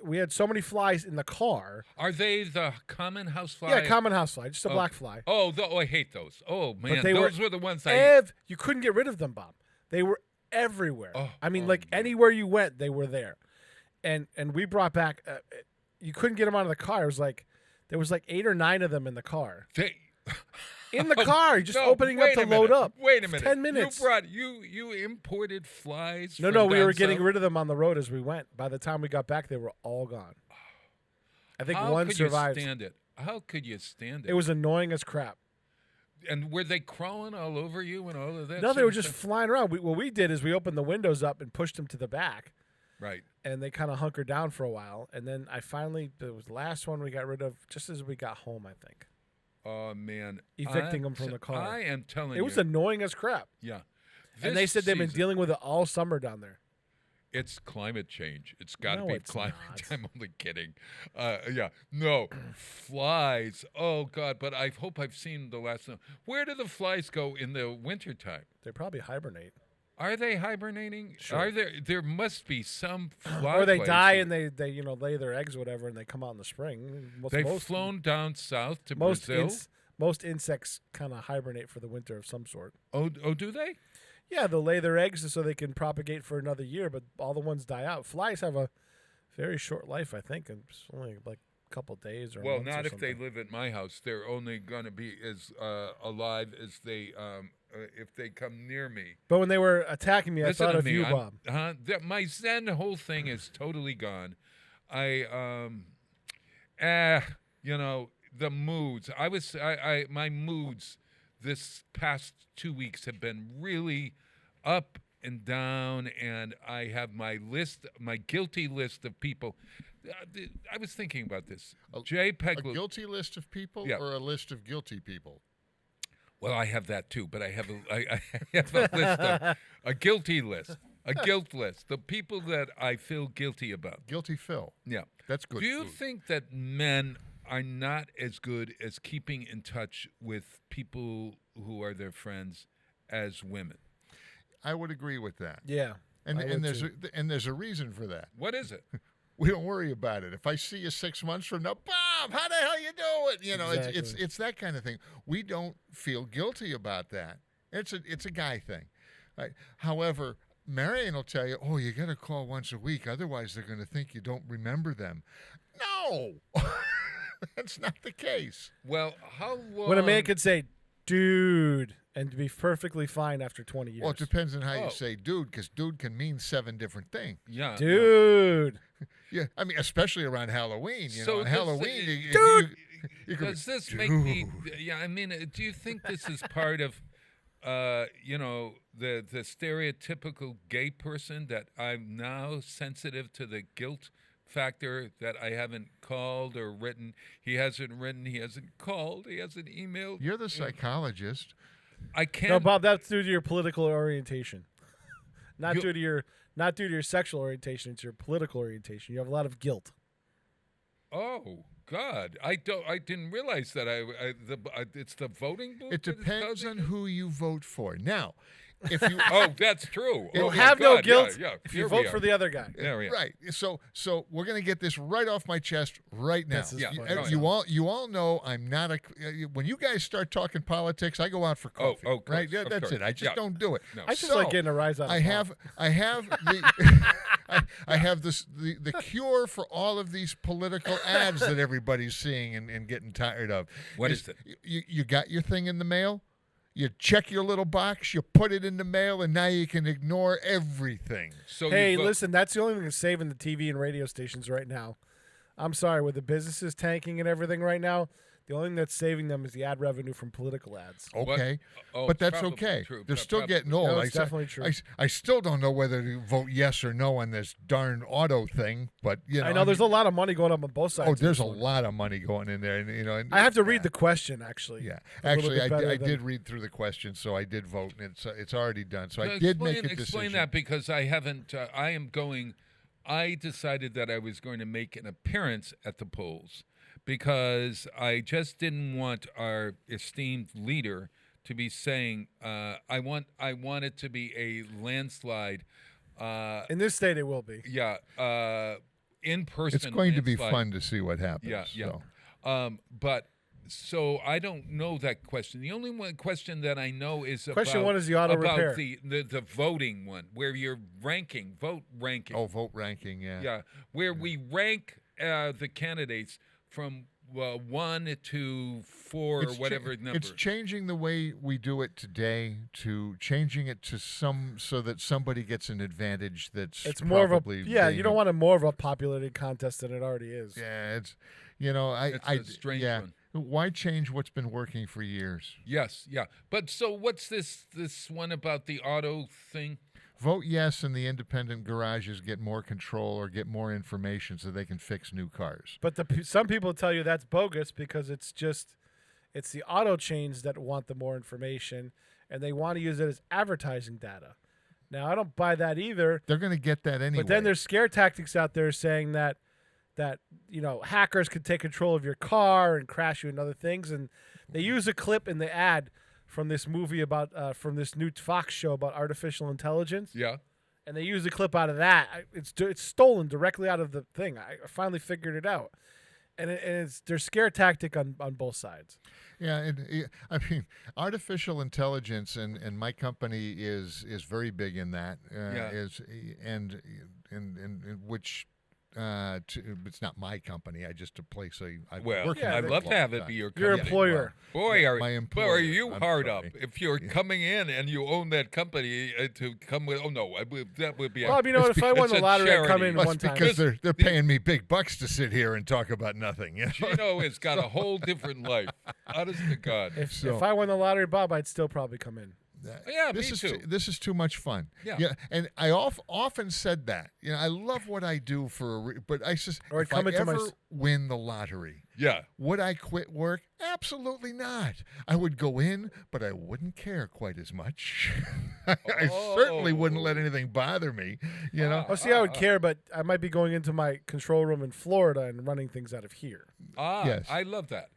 we had so many flies in the car. Are they the common house fly? Yeah, common house fly, just a black fly. Oh, I hate those. Oh, man, those were the ones you couldn't get rid of them, Bob. They were everywhere. Man. Anywhere you went, they were there. And we brought back, you couldn't get them out of the car. It was there was 8 or 9 of them in the car. In the car, just opening up to load up. Wait a minute. 10 minutes. You imported flies? No, we were getting rid of them on the road as we went. By the time we got back, they were all gone. I think one survived. How could you stand it? It was annoying as crap. And were they crawling all over you and all of that? No, they were just flying around. What we did is we opened the windows up and pushed them to the back. Right. And they kind of hunkered down for a while. And then it was the last one we got rid of just as we got home, I think. Oh, man. Evicting them from the car. I am telling you. It was annoying as crap. Yeah. And they said they've been dealing with it all summer down there. It's climate change. It's got to No, be it's climate. not. I'm only kidding. No, flies. Oh God! But I hope I've seen the last one. Where do the flies go in the wintertime? They probably hibernate. Are they hibernating? Sure. Are there must be some fly or they place die where- and they lay their eggs or whatever and they come out in the spring. They've flown down south to Brazil. Most insects kind of hibernate for the winter of some sort. Oh, do they? Yeah, they'll lay their eggs so they can propagate for another year, but all the ones die out. Flies have a very short life, I think. It's only a couple days or Well, months not or if they something. live at my house. They're only going to be as alive as they if they come near me. But when they were attacking me, Listen I thought to of me, you, I'm- Bob. My Zen whole thing is totally gone. The moods. My moods this past 2 weeks have been really up and down, and I have my guilty list of people. I was thinking about this. A guilty list of people or a list of guilty people? Well, I have that too, but I have a list of a guilty list, a guilt list, the people that I feel guilty about. Guilty Phil. Yeah, that's good. Do you food. think that men are not as good as keeping in touch with people who are their friends as women. I would agree with that. Yeah. I would too. There's a reason for that. What is it? We don't worry about it. If I see you 6 months from now, Bob, how the hell you doing? You know, Exactly. it's that kind of thing. We don't feel guilty about that. It's a guy thing. Right? However, Marion will tell you, oh, you got to call once a week, otherwise they're going to think you don't remember them. No, that's not the case. Well, how long? When a man could say, dude, and be perfectly fine after 20 years. Well, it depends on how Oh. you say dude, because dude can mean 7 different things. Yeah. Dude. Yeah, I mean, especially around Halloween. You So know, on does Halloween, it- you could Does be, this make me? "Dude." Yeah, I mean, do you think this is part of, you know, the stereotypical gay person that I'm now sensitive to the guilt factor that I haven't called or written? He hasn't written. He hasn't called. He hasn't emailed. You're the psychologist. I can't. No, Bob, that's due to your political orientation. Not You- due to your sexual orientation, it's your political orientation. You have a lot of guilt. Oh God, I didn't realize that. It's the voting booth. It that is depends causing on it? who you vote for. Now, if you Oh, that's true. You'll Oh, my have no God, guilt yeah, if here you we vote are. for the other guy. There we are. right, so we're gonna get this right off my chest right now. This is Yeah, fun. You all know I'm not a. When you guys start talking politics, I go out for coffee. of course, right? Yeah, of that's course. it. I just Yeah. don't do it. No. I just So, like getting a rise out of I have the I have the cure for all of these political ads that everybody's seeing and getting tired of. What is it? You got your thing in the mail? You check your little box, you put it in the mail, and now you can ignore everything. So Hey, you vote. listen, that's the only thing that's saving the TV and radio stations right now. I'm sorry, with the businesses tanking and everything right now, the only thing that's saving them is the ad revenue from political ads. Okay, Oh, but that's probably okay. true. They're still Probably getting old. No, it's I, definitely true. I still don't know whether to vote yes or no on this darn auto thing, but you know, I know there's a lot of money going up on both sides. Oh, of there's this a one. lot of money going in there, and you know. And, I have to read the question, actually. Yeah, A little actually, bit better I than- did read through the question, so I did vote, and it's already done. So I No, did make a decision. Explain that because I haven't. I decided that I was going to make an appearance at the polls because I just didn't want our esteemed leader to be saying, I want it to be a landslide. In this state, it will be. Yeah, in person. It's going to be landslide. fun to see what happens. Yeah, yeah. so. But so I don't know that question. The only one question that I know is Question about, one is the auto about repair. the voting one, where you're vote ranking. Oh, vote ranking, yeah. Yeah, where we rank the candidates from 1 to 4 or It's cha- whatever number. It's changing the way we do it today to changing it to so that somebody gets an advantage that's It's more of a probably yeah. being You don't want a more of a popularity contest than it already is. Yeah, it's It's a strange yeah. one. Why change what's been working for years? Yes, yeah. But so what's this one about the auto thing? Vote yes, and the independent garages get more control or get more information so they can fix new cars. But some people tell you that's bogus because it's the auto chains that want the more information and they want to use it as advertising data. Now I don't buy that either. They're going to get that anyway. But then there's scare tactics out there saying that hackers could take control of your car and crash you and other things, and they use a clip in the ad from this movie about from this new Fox show about artificial intelligence. Yeah. And they use a clip out of that. It's stolen directly out of the thing. I finally figured it out, and it's their scare tactic on both sides. Yeah, I mean, artificial intelligence, and my company is very big in that. And which. It's not my company. I just a place I work in. I'd for a love to long have it time. be your Your company. employer. Boy, are my boy, employer. are you I'm hard sorry. up if you're coming in and you own that company to come with. Oh no, that would be. Bob, you know what? If I won it's the a lottery, I'd come charity. in Well, one it's time. because they're paying me big bucks to sit here and talk about nothing. You know? Gino has got a whole different life. Honest to God. If I won the lottery, Bob, I'd still probably come in. Yeah, this me is too. This is too much fun. Yeah. And I often said that. I love what I do but I just Or if I come into my ever win the lottery, Yeah. would I quit work? Absolutely not. I would go in, but I wouldn't care quite as much. I certainly wouldn't let anything bother me. Oh, see, I would care, but I might be going into my control room in Florida and running things out of here. Yes. I love that.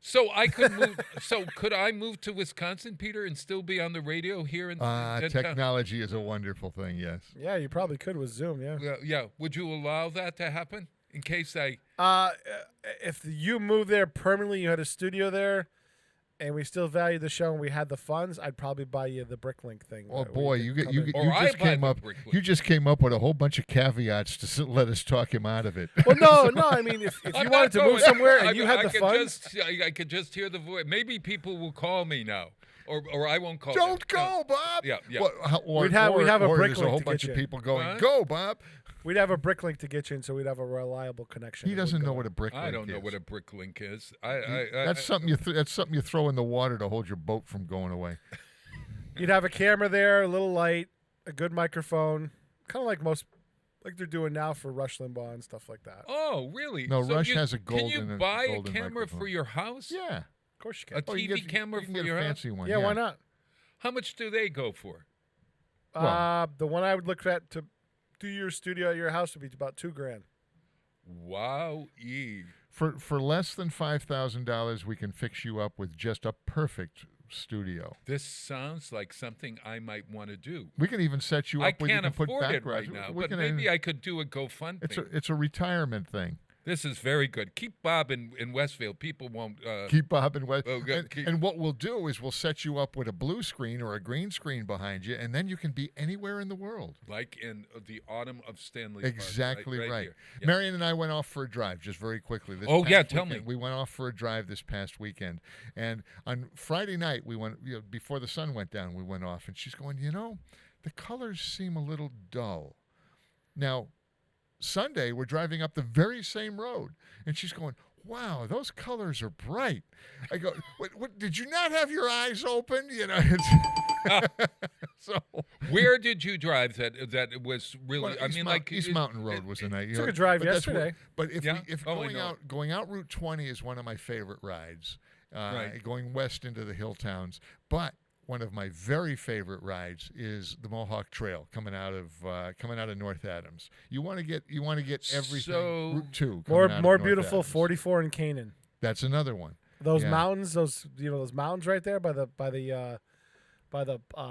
So I could move. So could I move to Wisconsin, Peter, and still be on the radio here in Denton? Technology is a wonderful thing. Yes. Yeah, you probably could with Zoom. Yeah. Yeah. Would you allow that to happen in case I? If you moved there permanently, you had a studio there, and we still value the show and we had the funds, I'd probably buy you the Bricklink thing. Oh where boy, could you come in. just came up. You just came up with a whole bunch of caveats to let us talk him out of it. Well, no. I mean, if I'm you not wanted to move going. somewhere and you I had the could funds, I could just hear the voice. Maybe people will call me now, or I won't call. Don't them. go, Bob. Yeah. We'd have a or there's a Bricklink whole to bunch get of you. people going, What? "Go, Bob." we'd have a Bricklink to get you in, so we'd have a reliable connection. He doesn't know what a bricklink is. I don't know what a Bricklink is. That's something you throw in the water to hold your boat from going away. You'd have a camera there, a little light, a good microphone, kind of like they're doing now for Rush Limbaugh and stuff like that. Oh, really? No, So Rush has a Can you golden- buy a golden camera microphone. for your house? Yeah, Of course you A can. TV camera you can for get your a house? fancy one. Yeah, why not? How much do they go for? The one I would look at to do your studio at your house would be about $2,000. Wow, For less than $5,000, we can fix you up with just a perfect studio. This sounds like something I might want to do. We can even set you I up where you can't can put afford it backgrounds. right now, We but can- maybe I could do a GoFundMe. It's a retirement thing. This is very good. Keep Bob in Westfield. People won't. Keep Bob and West. Oh, good. Keep- And what we'll do is we'll set you up with a blue screen or a green screen behind you, and then you can be anywhere in the world. Like in the autumn of Stanley Park, Exactly right. here. Yeah. Marion and I went off for a drive just very quickly. Oh, past yeah, tell weekend. me. We went off for a drive this past weekend, and on Friday night we went. Before the sun went down, we went off, and she's going. The colors seem a little dull. Now, Sunday we're driving up the very same road, and she's going, "Wow, those colors are bright." I go, "What did you not have your eyes open?" So Where did you drive that was really? well, East Mountain Road was a night. Took a drive but that's yesterday. where- But if Yeah? if Oh, I know. going out Route 20 is one of my favorite rides. Right. Going west into the hill towns, but one of my very favorite rides is the Mohawk Trail coming out of North Adams. You want to get everything. So- Route 2 More coming out of North beautiful, Adams. 44 in Canaan. That's another one. Those Yeah. mountains, those mountains right there by the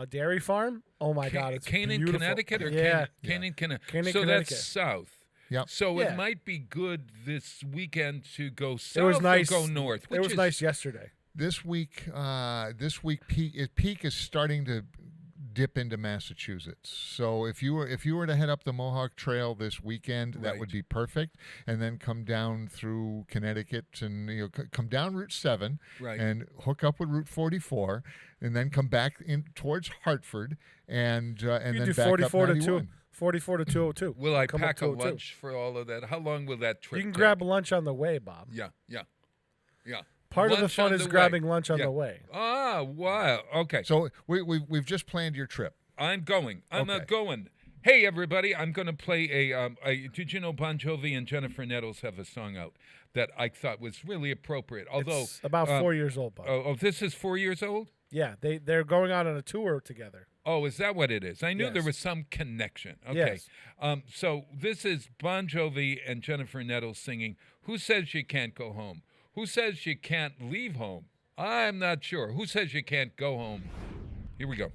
dairy farm. Oh my God, it's Canaan, beautiful. Connecticut, or yeah, Canaan, Connecticut. Canaan, So Connecticut. that's south. Yep. So Yeah. it might be good this weekend to go south it was nice. or go north. It which was is- nice yesterday. This week, peak is starting to dip into Massachusetts. So if you were to head up the Mohawk Trail this weekend, that Right. would be perfect. And then come down through Connecticut and come down Route 7 Right. and hook up with Route 44, and then come back in towards Hartford and You then do back 44 up to 91. 44 to 202. Will I Come up pack a 202. lunch for all of that? How long will that trip You can take? grab lunch on the way, Bob. Yeah. Part of the Lunch fun on is the way. grabbing lunch on Yeah. the way. Ah, wow. Okay. So we've just planned your trip. I'm going. I'm Okay. going. Hey, everybody, I'm going to play did you know Bon Jovi and Jennifer Nettles have a song out that I thought was really appropriate? Although It's about 4 years old, Bob. Oh, this is 4 years old? Yeah, they're going out on a tour together. Oh, is that what it is? I knew there Yes. was some connection. Okay. Yes. So this is Bon Jovi and Jennifer Nettles singing Who Says You Can't Go Home? Who says you can't leave home? I'm not sure. Who says you can't go home? Here we go.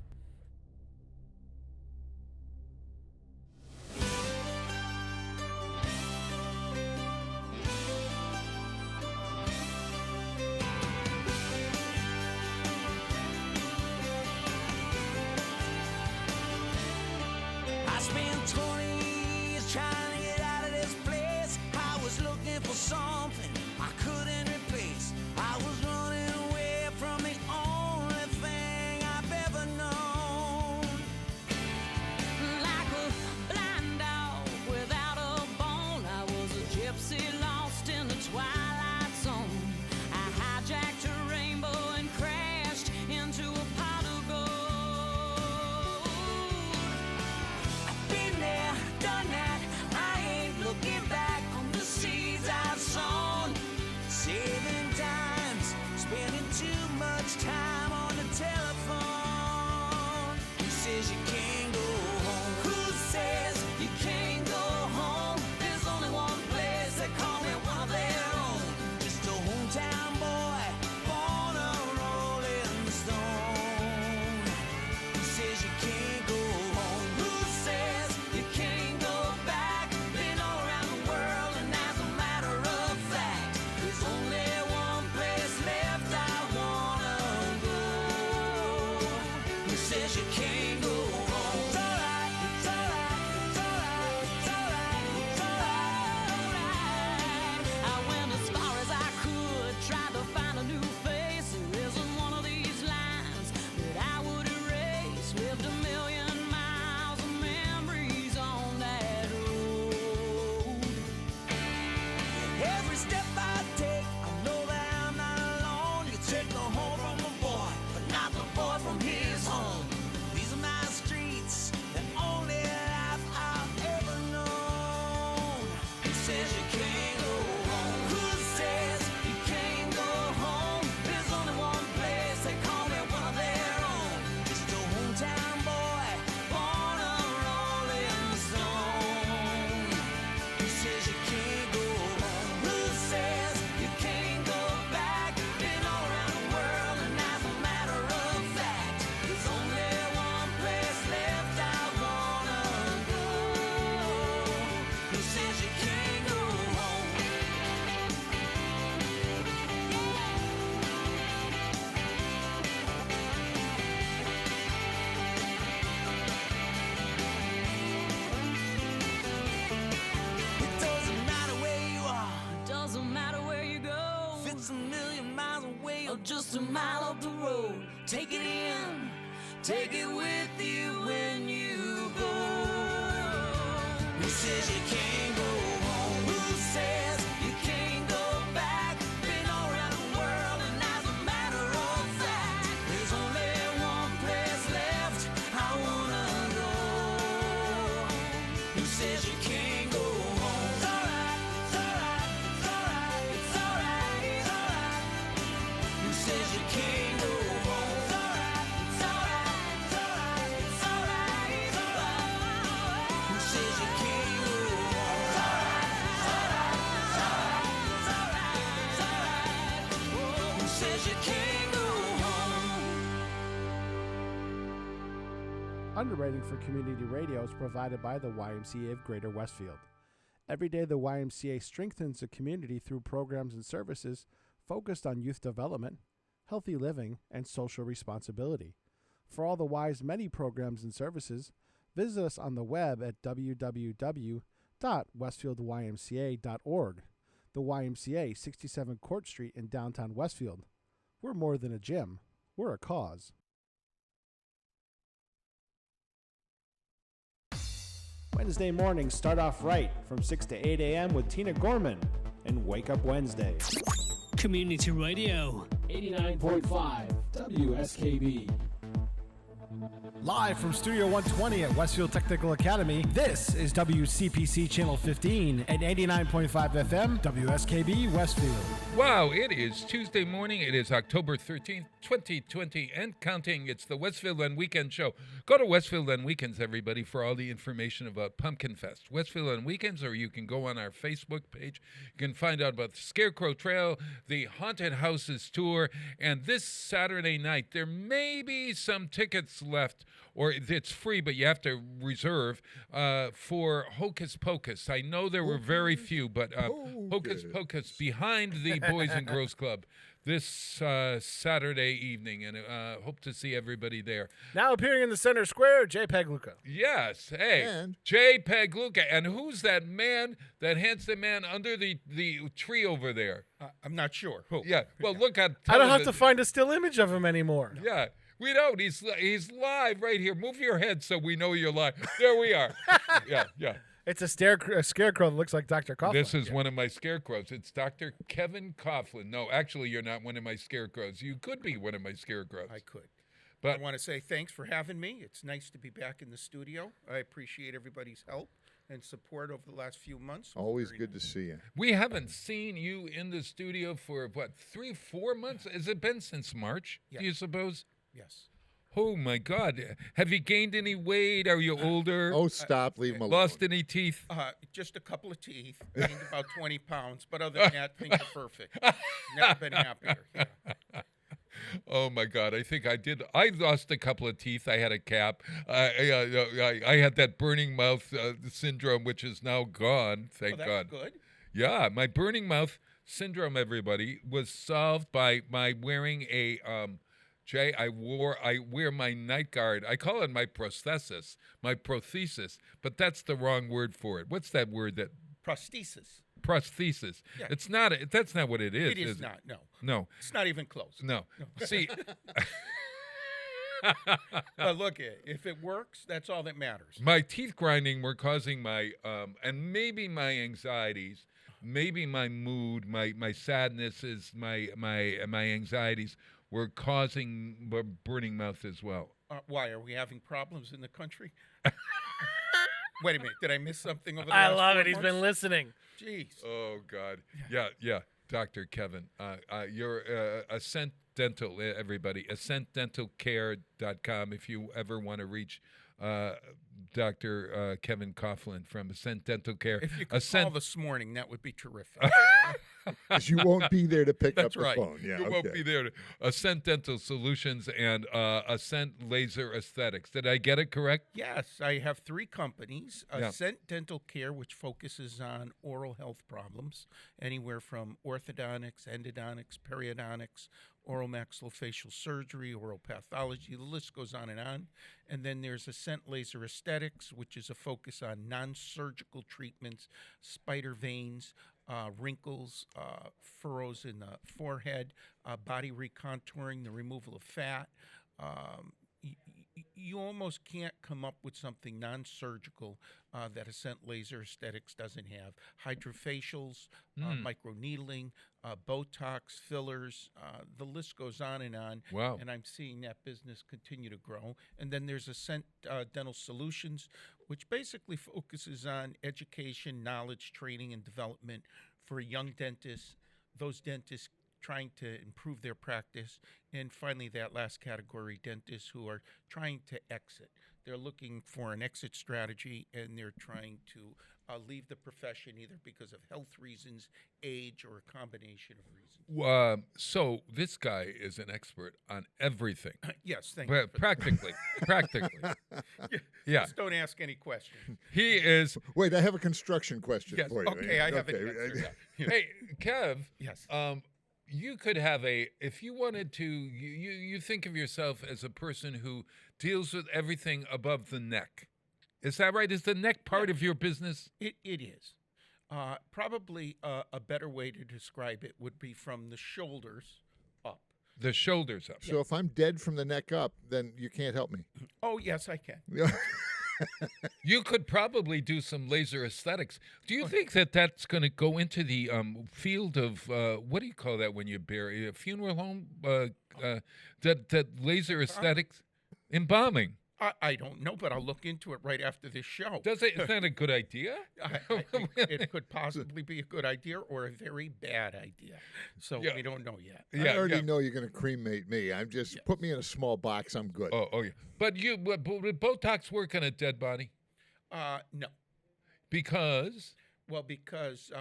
I spent 20 years trying to get out of this place. I was looking for something I couldn't replace. I was running away from the only thing I've ever known. just a mile up the road. Take it in, take it with you when you go. Who says you can't go home? Who says you can't go back? Been all around the world, and as a matter of fact, there's only one place left I wanna go. Who says you can't go home? It's alright, it's alright, it's alright, it's alright, it's alright. Who says you can't go home? It's alright, it's alright, it's alright, it's alright, it's alright. Who says you can't go home? It's alright, it's alright, it's alright, it's alright, it's alright. Who says you can't go home? Underwriting for community radio is provided by the YMCA of Greater Westfield. Every day, the YMCA strengthens the community through programs and services focused on youth development, healthy living, and social responsibility. For all the Y's many programs and services, visit us on the web at www.westfieldymca.org. The YMCA, 67 Court Street in downtown Westfield. We're more than a gym. We're a cause. Wednesday mornings start off right from 6 to 8 a.m. with Tina Gorman and Wake Up Wednesday. Community Radio. 89.5 WSKB. Live from Studio 120 at Westfield Technical Academy, this is WCPC Channel 15 and 89.5 FM WSKB Westfield. Wow, it is Tuesday morning. It is October 13th, 2020, and counting. It's the Westfield and Weekend Show. Go to Westfield and Weekends, everybody, for all the information about Pumpkin Fest. Westfield and Weekends, or you can go on our Facebook page. You can find out about the Scarecrow Trail, the Haunted Houses Tour, and this Saturday night, there may be some tickets left, or it's free, but you have to reserve for Hocus Pocus. I know there were very few, but Hocus Pocus behind the Boys and Girls Club this Saturday evening, and hope to see everybody there. Now appearing in the center square, JPEG Luca. Yes, hey, JPEG Luca. And who's that man, that handsome man under the tree over there? I'm not sure. Who? Yeah, well, look at I don't have to find a still image of him anymore. Yeah. We don't. He's live right here. Move your head so we know you're live. There we are. Yeah. It's a scarecrow that looks like Dr. Coughlin. This is one of my scarecrows. It's Dr. Kevin Coughlin. No, actually, you're not one of my scarecrows. You could be one of my scarecrows. I could. But I want to say thanks for having me. It's nice to be back in the studio. I appreciate everybody's help and support over the last few months. Always good to see you. We haven't seen you in the studio for, 3-4 months? Has it been since March, do you suppose? Yes. Oh, my God. Have you gained any weight? Are you older? Oh, stop. Leave him alone. Lost any teeth? Just a couple of teeth. Gained about 20 pounds. But other than that, things are perfect. Never been happier. Yeah. Oh, my God. I think I did. I lost a couple of teeth. I had a cap. I had that burning mouth syndrome, which is now gone. Thank God. Good. Yeah, my burning mouth syndrome, everybody, was solved by wearing a... Jay, I wear my night guard. I call it my prothesis, but that's the wrong word for it. What's that word? That prosthesis. Prosthesis. Yeah. It's not. That's not what it is. It is not. No. No. It's not even close. No. See. But look, if it works, that's all that matters. My teeth grinding were causing my and maybe my anxieties, maybe my mood, my sadnesses, my anxieties were causing burning mouth as well. Why? Are we having problems in the country? Wait a minute. Did I miss something over the I last love 4 it. He's months? been listening. Jeez. Oh, God. Yeah. Dr. Kevin, you're Ascent Dental, everybody. AscentDentalCare.com if you ever want to reach Dr. Kevin Coughlin from Ascent Dental Care. If you could call this morning, that would be terrific. Because you won't be there to pick up That's the right. phone. Yeah, You won't be there. Ascent Dental Solutions and Ascent Laser Aesthetics. Did I get it correct? Yes, I have 3 companies. Yeah. Ascent Dental Care, which focuses on oral health problems, anywhere from orthodontics, endodontics, periodontics, oral maxillofacial surgery, oral pathology. The list goes on. And then there's Ascent Laser Aesthetics, which is a focus on non-surgical treatments, spider veins, wrinkles, furrows in the forehead, body recontouring, the removal of fat. You almost can't come up with something non-surgical that Ascent Laser Aesthetics doesn't have. Hydrofacials, microneedling, Botox, fillers, the list goes on and on. Wow. And I'm seeing that business continue to grow. And then there's Ascent Dental Solutions, which basically focuses on education, knowledge, training, and development for young dentists, those dentists trying to improve their practice, and finally that last category, dentists who are trying to exit. They're looking for an exit strategy, and they're trying to leave the profession either because of health reasons, age, or a combination of reasons. So this guy is an expert on everything. Yes, thank you. Practically. Yeah. Just don't ask any questions. He is. Wait, I have a construction question Yes, for you. okay, I have an answer. Hey, Kev. Yes. You could have if you wanted to, you think of yourself as a person who deals with everything above the neck. Is that right? Is the neck part of your business? It is. Probably a better way to describe it would be from the shoulders up. The shoulders up. So if I'm dead from the neck up, then you can't help me. Oh, yes, I can. You could probably do some laser aesthetics. Do you think that that's going to go into the field of what do you call that when you bury a funeral home? That laser aesthetics, embalming. I don't know, but I'll look into it right after this show. Is that a good idea? I think it could possibly be a good idea or a very bad idea. So we don't know yet. I already know you're going to cremate me. I'm just put me in a small box. I'm good. Oh yeah. But would Botox work on a dead body? No. Because? Well, because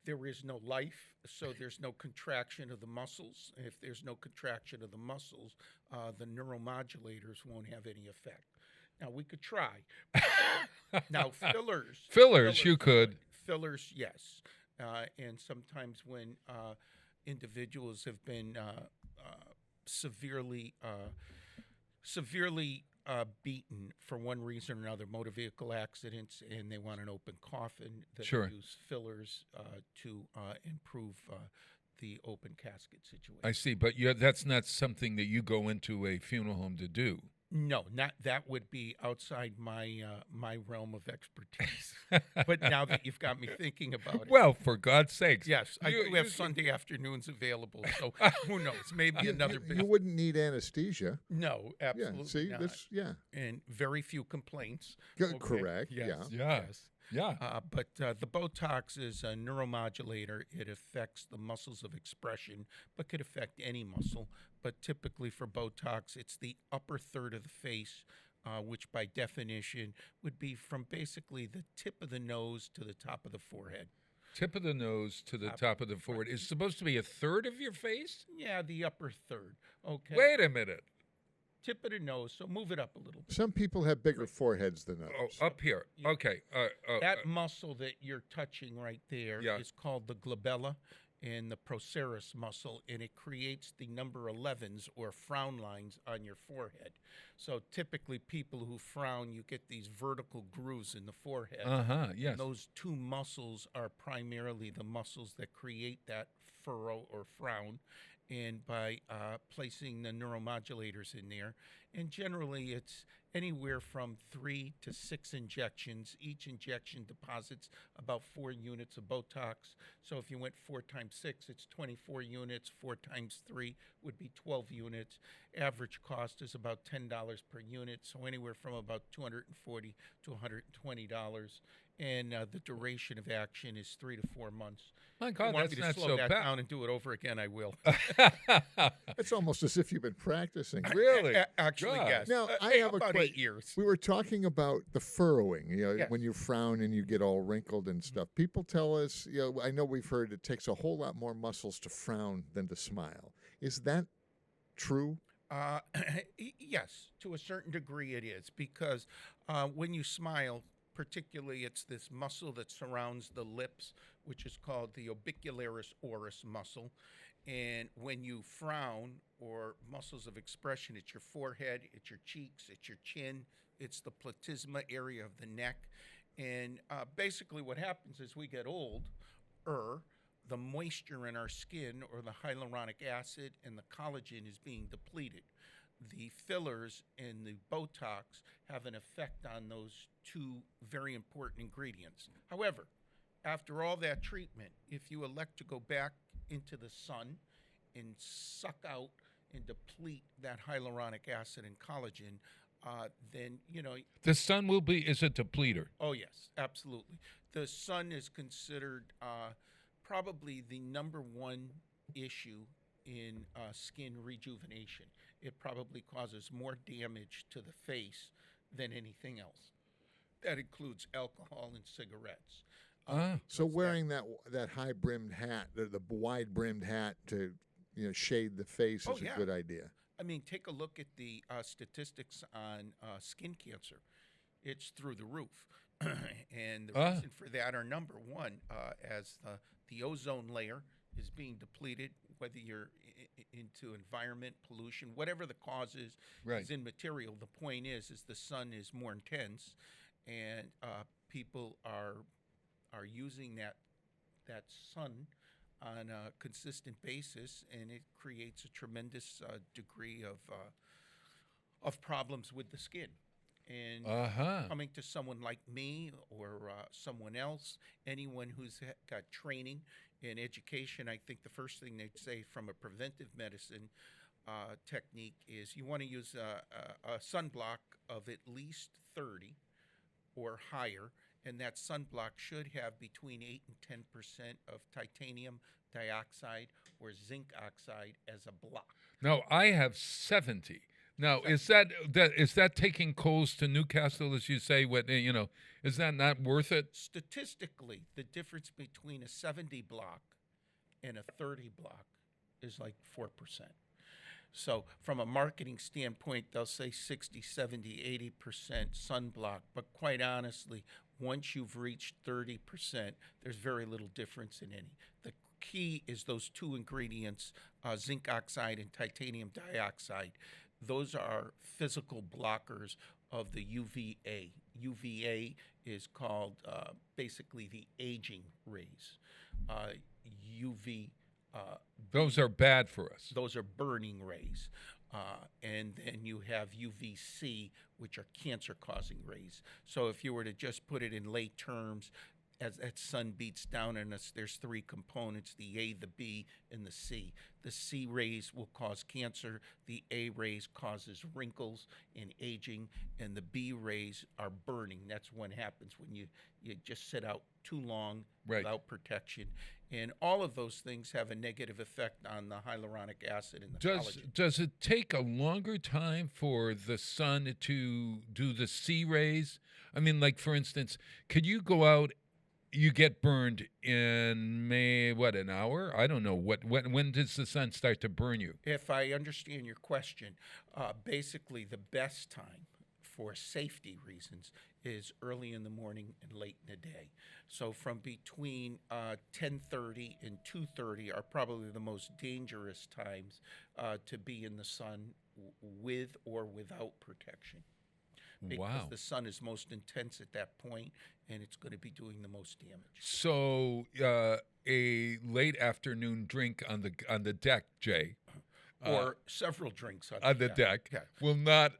there is no life, so there's no contraction of the muscles. If there's no contraction of the muscles, the neuromodulators won't have any effect. Now, we could try. Now, fillers. Fillers, you could. Fillers, yes. And sometimes when individuals have been severely beaten for one reason or another, motor vehicle accidents, and they want an open coffin, they use fillers to improve the open casket situation. I see, but that's not something that you go into a funeral home to do. No, not that would be outside my my realm of expertise. But now that you've got me thinking about it, well, for God's sakes, yes, I do have Sunday afternoons available. So who knows? Maybe another. You wouldn't need anesthesia. No, absolutely. Yeah, see, not. And very few complaints. Correct. Yes. Yes. Yeah. But the Botox is a neuromodulator. It affects the muscles of expression, but could affect any muscle. But typically for Botox, it's the upper third of the face, which by definition would be from basically the tip of the nose to the top of the forehead. Tip of the nose to the top of the forehead. Is supposed to be a third of your face? Yeah, the upper third. Okay. Wait a minute. Tip of the nose, so move it up a little bit. Some people have bigger foreheads than others. Oh, up here. Okay. That muscle that you're touching right there is called the glabella and the procerus muscle, and it creates the number 11s or frown lines on your forehead. So typically people who frown, you get these vertical grooves in the forehead. Yes. And those two muscles are primarily the muscles that create that furrow or frown. And by placing the neuromodulators in there, and generally it's anywhere from 3 to 6 injections. Each injection deposits about 4 units of Botox. So if you went 4 times 6, it's 24 units. 4 times 3 would be 12 units. Average cost is about $10 per unit, so anywhere from about $240 to $120. And the duration of action is 3 to 4 months. My If God, you want that's me to not slow so that bad. down and do it over again, I will. It's almost as if you've been practicing. Really? Actually, God. yes. Now, I have about a 8 years. We were talking about the furrowing, Yes. when you frown and you get all wrinkled and stuff. People tell us, I know we've heard it takes a whole lot more muscles to frown than to smile. Is that true? Yes, to a certain degree it is, because when you smile, particularly it's this muscle that surrounds the lips, which is called the orbicularis oris muscle. And when you frown, or muscles of expression, it's your forehead, it's your cheeks, it's your chin, it's the platysma area of the neck. And basically what happens is we get older, the moisture in our skin, or the hyaluronic acid and the collagen, is being depleted. The fillers and the Botox have an effect on those two very important ingredients. However, after all that treatment, if you elect to go back into the sun and suck out and deplete that hyaluronic acid and collagen, then, The sun is a depleter. Oh, yes, absolutely. The sun is considered probably the number one issue in skin rejuvenation. It probably causes more damage to the face than anything else. That includes alcohol and cigarettes. So wearing that high-brimmed hat, the wide-brimmed hat to shade the face is a good idea. I mean, take a look at the statistics on skin cancer. It's through the roof. And the reason for that are, number one, as the ozone layer is being depleted, whether you're into environment, pollution, whatever the cause is in material. The point is the sun is more intense, and people are using that sun on a consistent basis, and it creates a tremendous degree of problems with the skin. And coming to someone like me or someone else, anyone who's got training in education, I think the first thing they'd say from a preventive medicine technique is you want to use a sunblock of at least 30 or higher, and that sunblock should have between 8 and 10% of titanium dioxide or zinc oxide as a block. Now, I have 70. Now, is that taking coals to Newcastle, as you say? Is that not worth it? Statistically, the difference between a 70 block and a 30 block is like 4%. So from a marketing standpoint, they'll say 60, 70, 80% sunblock. But quite honestly, once you've reached 30%, there's very little difference in any. The key is those two ingredients, zinc oxide and titanium dioxide. Those are physical blockers of the UVA. UVA is called basically the aging rays. UV. Those are bad for us. Those are burning rays. And then you have UVC, which are cancer-causing rays. So if you were to just put it in lay terms, as that sun beats down on us, there's three components, the A, the B, and the C. The C rays will cause cancer, the A rays causes wrinkles and aging, and the B rays are burning. That's what happens when you just sit out too long without protection. And all of those things have a negative effect on the hyaluronic acid and the collagen. Does it take a longer time for the sun to do the C rays? I mean, like, for instance, could you go out, you get burned in an hour? I don't know. When does the sun start to burn you? If I understand your question, basically the best time for safety reasons is early in the morning and late in the day. So from between 10:30 and 2:30 are probably the most dangerous times to be in the sun with or without protection. Because the sun is most intense at that point, and it's going to be doing the most damage. So a late afternoon drink on the deck, Jay, or several drinks on the deck will not.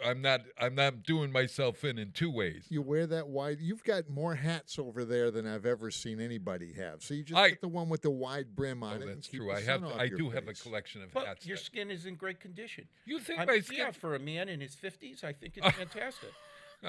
I'm not doing myself in two ways. You wear that wide. You've got more hats over there than I've ever seen anybody have. So you just get the one with the wide brim on it. That's and keep true. the I sun off your do face. have a collection of But hats. your skin is in great condition. You think my skin? Yeah, for a man in his 50s, I think it's fantastic.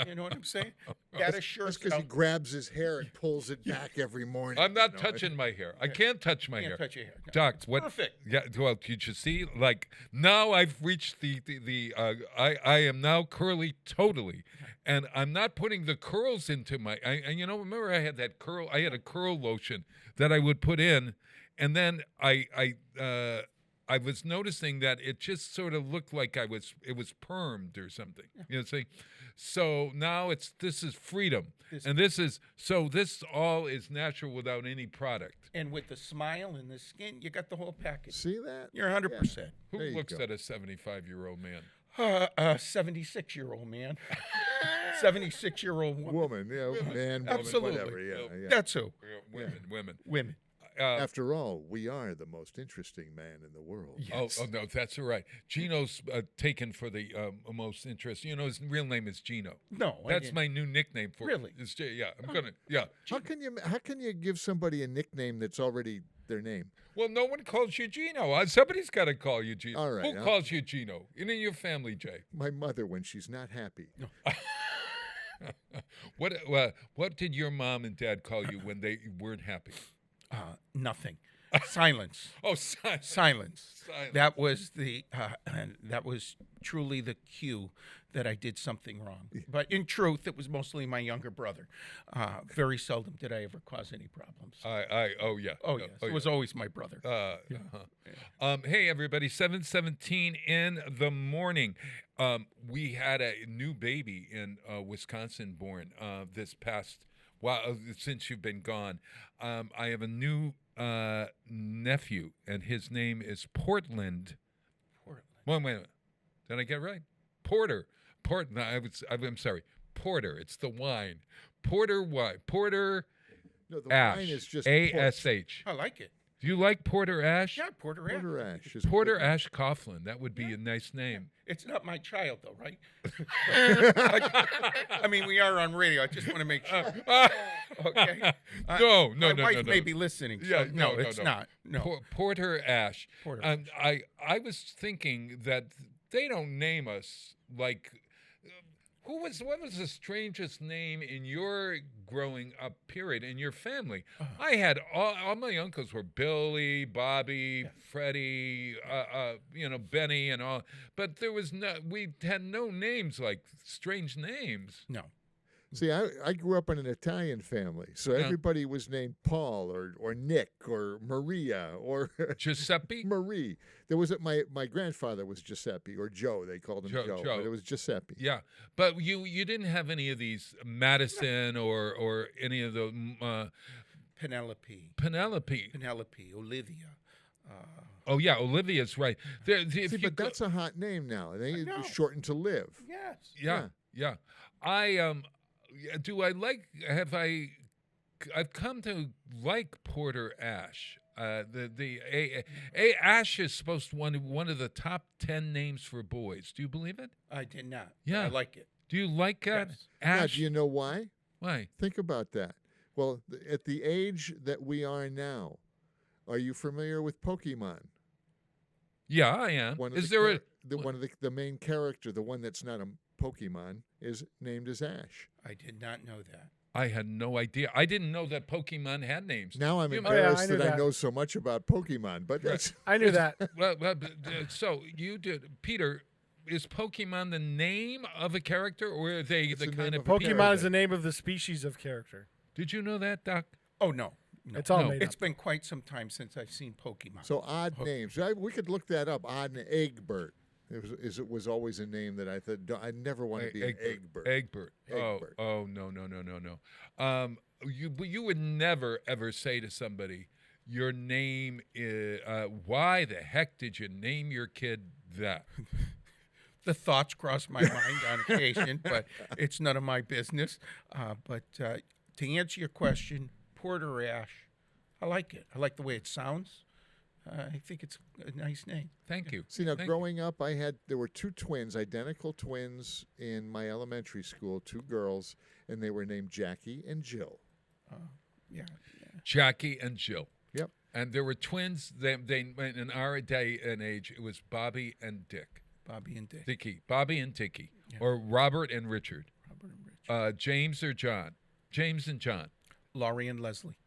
You know what I'm saying? That assures. That's because he grabs his hair and pulls it back every morning. I'm not touching my hair. I can't touch my hair. Can't touch your hair. No, Doc, it's what? Perfect. Yeah. Well, did you see? Like, now I've reached I am now curly totally, and I'm not putting the curls into my. Remember I had that curl. I had a curl lotion that I would put in, and then I was noticing that it just sort of looked like it was permed or something. You know, see? So now this is freedom, this all is natural without any product. And with the smile and the skin, you got the whole package. See that? You're 100%. Who looks at a 75-year-old man? A 76-year-old man. 76-year-old woman. Man, woman, Absolutely. whatever. Yeah. That's who. Women. Women. After all, we are the most interesting man in the world. Oh, no, that's all right. Gino's taken for the most interest. You know, his real name is Gino. No, That's my new nickname for Really? It's yeah, I'm gonna. Yeah. How can you give somebody a nickname that's already their name? Well, no one calls you Gino. Somebody's got to call you Gino. All right, Who calls you Gino? In your family, Jay. My mother when she's not happy. What did your mom and dad call you when they weren't happy? Nothing. Silence. Oh, Silence. Silence. That was that was truly the cue that I did something wrong. But in truth, it was mostly my younger brother. Very seldom did I ever cause any problems. Oh yeah. Oh yes, it was always my brother. Hey everybody, 7:17 in the morning. We had a new baby in Wisconsin born this past. Since you've been gone, I have a new nephew, and his name is Portland. Wait a minute. Did I get it right? Porter. No, I'm sorry. Porter. It's the wine. Porter wine. Porter. No, the Ash. wine is just ASH. I like it. Do you like Porter Ash? Yeah, Porter Ash. Porter Ash. Is Porter Ash Coughlin. That would be a nice name. It's not my child, though, right? I mean, we are on radio. I just want to make sure. Okay. No. My wife may be listening. So Yeah, no, it's not. No. Porter Ash. Porter Ash. I was thinking that they don't name us like. What was the strangest name in your growing up period in your family? I had all my uncles were Billy, Bobby, Freddie, Benny, and all. But we had no names like strange names. No. See, I grew up in an Italian family, so everybody was named Paul or Nick or Maria or Giuseppe. Marie. There was my grandfather was Giuseppe or Joe. They called him Joe. But it was Giuseppe. Yeah, but you didn't have any of these Madison or any of the Penelope, Olivia. Oh yeah, Olivia's right. But that's a hot name now. They shortened to Liv. Yes. Yeah. I've come to like Porter Ash. Ash is supposed to one of the top 10 names for boys. Do you believe it? I did not. Yeah. I like it. Do you like that? Yes. Now, Ash? do you know why? Why? Think about that. Well, at the age that we are now, are you familiar with Pokemon? Yeah, I am. One of the main character, the one that's not a Pokemon, is named as Ash. I did not know that. I had no idea. I didn't know that Pokemon had names. Now I'm I embarrassed knew that I that. know so much about Pokemon, but that's I knew that. Well, so you did, Peter. Is Pokemon the name of a character, or are they It's the the kind name of of a people? Pokemon is the name of the species of character. Did you know that, Doc? Oh no. It's all No. made It's up. been quite some time since I've seen Pokemon. so odd names. We could look that up. Odd and Egbert. It was always a name that I thought I never want to be an Egbert. Egbert. Egbert. Oh, no. You would never ever say to somebody, your name is. Why the heck did you name your kid that? The thoughts cross my mind on occasion, but it's none of my business. But to answer your question, Porter Ash, I like it. I like the way it sounds. I think it's a nice name. Thank you. See, now Thank growing up, there were two twins, identical twins in my elementary school, two girls, and they were named Jackie and Jill. Yeah. Jackie and Jill. Yep. And there were twins. They in our day and age, it was Bobby and Dick. Bobby and Dick. Bobby and Dickie, Yeah. or Robert and Richard. Robert and Richard. James or John. James and John. Laurie and Leslie.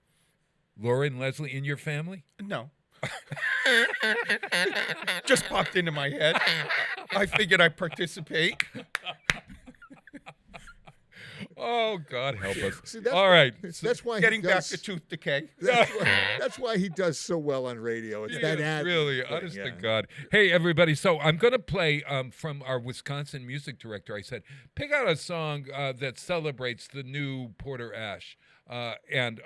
Laura and Leslie in your family? No. Just popped into my head. I figured I'd participate. Oh, God help us. See, All right. That's why Getting he back does, to tooth decay. That's why he does so well on radio. It's that ad. Really, honest to God. Hey, everybody. So I'm going to play from our Wisconsin music director. I said, pick out a song that celebrates the new Porter Ash. And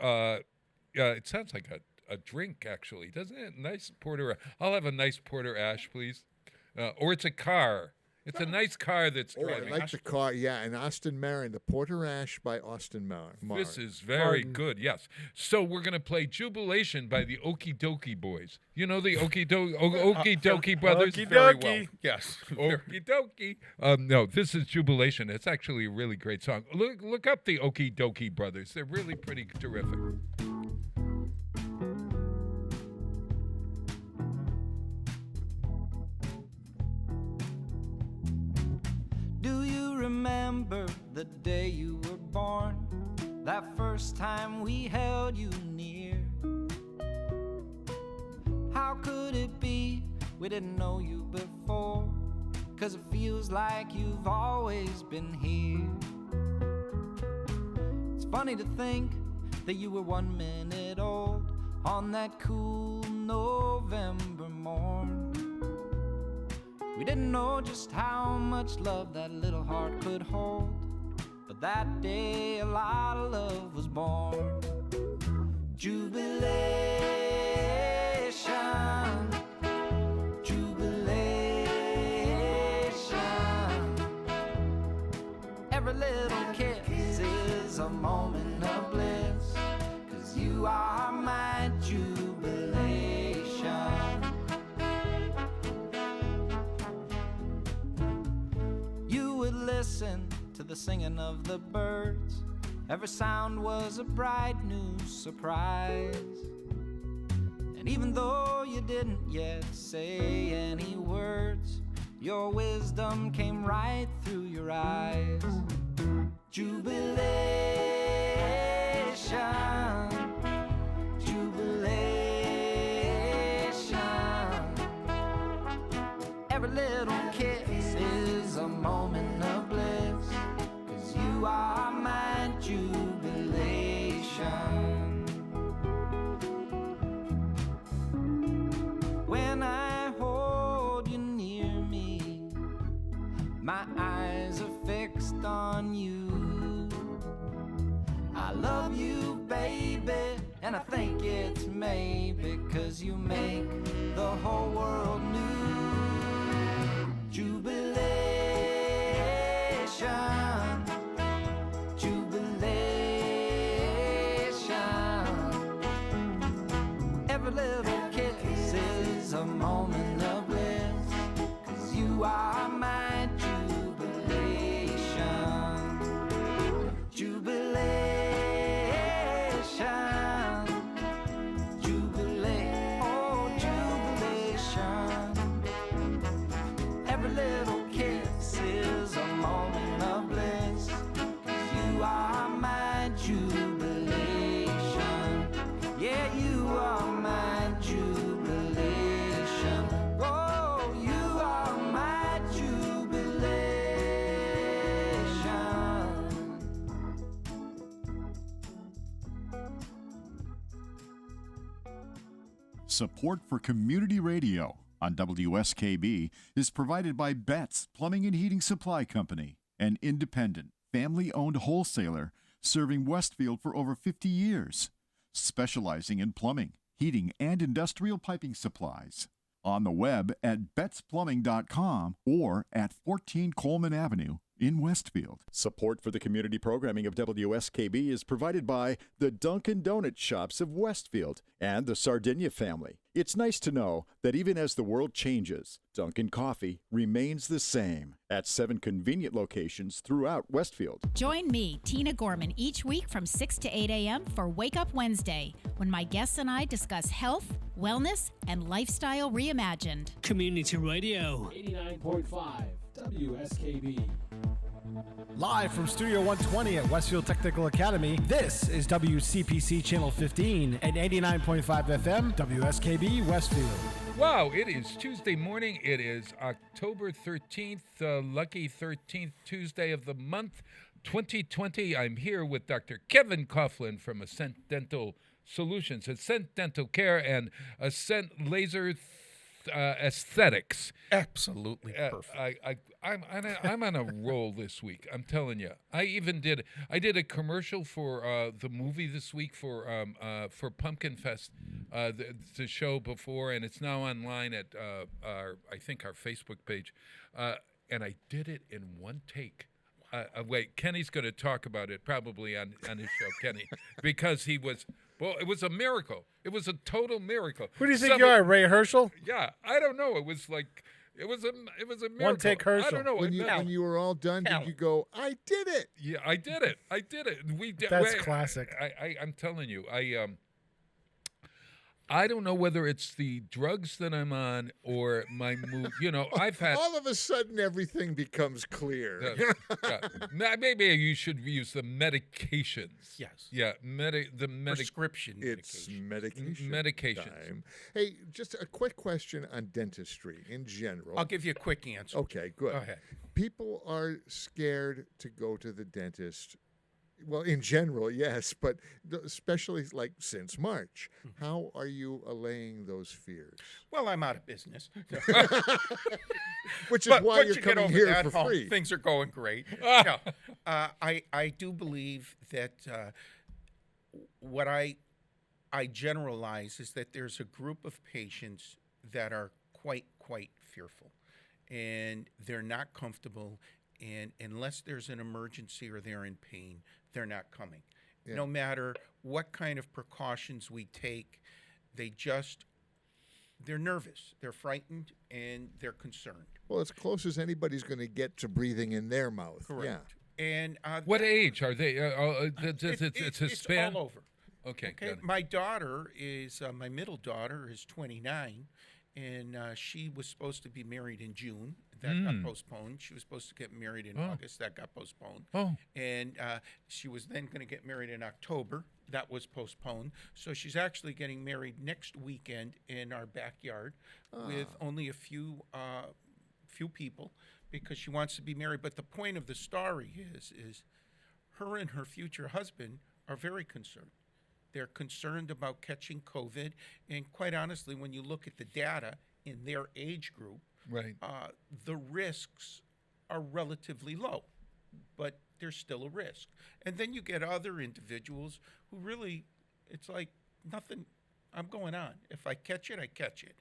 it sounds like a drink, actually, doesn't it? Nice Porter. I'll have a nice Porter Ash, please. Or it's a car. It's a nice car that's Oh, I driving. like the car. Yeah, and Austin Marin, the Porter Ash by Austin Marin. This is very good, yes. So we're going to play Jubilation by the Okie Dokie Boys. You know the Okie Dokie Brothers? Okie Very dokie. well. Yes. Okie Dokie. No, this is Jubilation. It's actually a really great song. Look up the Okie Dokie Brothers. They're really pretty terrific. Do you remember the day you were born? That first time we held you near? How could it be we didn't know you before? 'Cause it feels like you've always been here. It's funny to think that you were 1 minute old on that cool November morn. We didn't know just how much love that little heart could hold, but that day a lot of love was born. Jubilation, jubilation. Every little kiss is a moment of bliss, 'cause you are my jubilation. Listen to the singing of the birds. Every sound was a bright new surprise. And even though you didn't yet say any words, your wisdom came right through your eyes. Jubilation, jubilation. Every little kiss is a moment of bliss, 'cause you are my jubilation. When I hold you near me, my eyes are fixed on you. I love you, baby, and I think it's maybe 'cause you make the whole world new. Jubilation, jubilation. Every little kiss is a moment of bliss, 'cause you are my jubilation. Jubilation, jubilation, oh jubilation. Every little kiss is a moment of bliss, 'cause you are my jubilation. Yeah, you are my jubilation. Oh, you are my jubilation. Support for community radio on WSKB is provided by Betts Plumbing and Heating Supply Company, an independent, family-owned wholesaler serving Westfield for over 50 years, specializing in plumbing, heating, and industrial piping supplies. On the web at bettsplumbing.com or at 14 Coleman Avenue in Westfield. Support for the community programming of WSKB is provided by the Dunkin' Donut Shops of Westfield and the Sardinia family. It's nice to know that even as the world changes, Dunkin' Coffee remains the same at 7 convenient locations throughout Westfield. Join me, Tina Gorman, each week from 6 to 8 a.m. for Wake Up Wednesday, when my guests and I discuss health, wellness, and lifestyle reimagined. Community Radio. 89.5 WSKB. Live from Studio 120 at Westfield Technical Academy, this is WCPC Channel 15 and 89.5 FM WSKB Westfield. Wow, it is Tuesday morning. It is October 13th, lucky 13th Tuesday of the month, 2020. I'm here with Dr. Kevin Coughlin from Ascent Dental Solutions, Ascent Dental Care, and Ascent Laser Aesthetics. Absolutely perfect. I'm on a roll this week. I'm telling you. I did a commercial for the movie this week for Pumpkin Fest, the show before, and it's now online at our Facebook page. and I did it in one take. Wait, Kenny's going to talk about it probably on his show, Kenny, because he was. Well, it was a miracle. It was a total miracle. Who do you think you are, Ray Herschel? Yeah, I don't know. It was like it was a miracle. One take Herschel. I don't know. When you were all done, did you go, I did it? Yeah, I did it. We did. That's classic. I'm telling you, I don't know whether it's the drugs that I'm on or my mood. I've had all of a sudden everything becomes clear. Maybe you should use the medications. Yes. Yeah, the prescription. It's medication. Medications. Time. Hey, just a quick question on dentistry in general. I'll give you a quick answer. Okay, good. Go ahead. People are scared to go to the dentist. Well, in general, yes, but especially like since March. How are you allaying those fears? Well, I'm out of business. Which is why you're coming here for home, free. Things are going great. No, I do believe that what I generalize is that there's a group of patients that are quite fearful, and they're not comfortable, and unless there's an emergency or they're in pain, they're not coming. Yeah. No matter what kind of precautions we take, they're nervous, they're frightened, and they're concerned. Well, as close as anybody's going to get to breathing in their mouth. Correct. Yeah. And what age are they? It's a span? It's all over. Okay. My daughter is my middle daughter is 29, and she was supposed to be married in June. That got postponed. She was supposed to get married in August. That got postponed. And she was then going to get married in October. That was postponed. So she's actually getting married next weekend in our backyard with only a few people because she wants to be married. But the point of the story is her and her future husband are very concerned. They're concerned about catching COVID. And quite honestly, when you look at the data in their age group, right, the risks are relatively low, but there's still a risk. And then you get other individuals who really, it's like nothing, I'm going on. If I catch it, I catch it.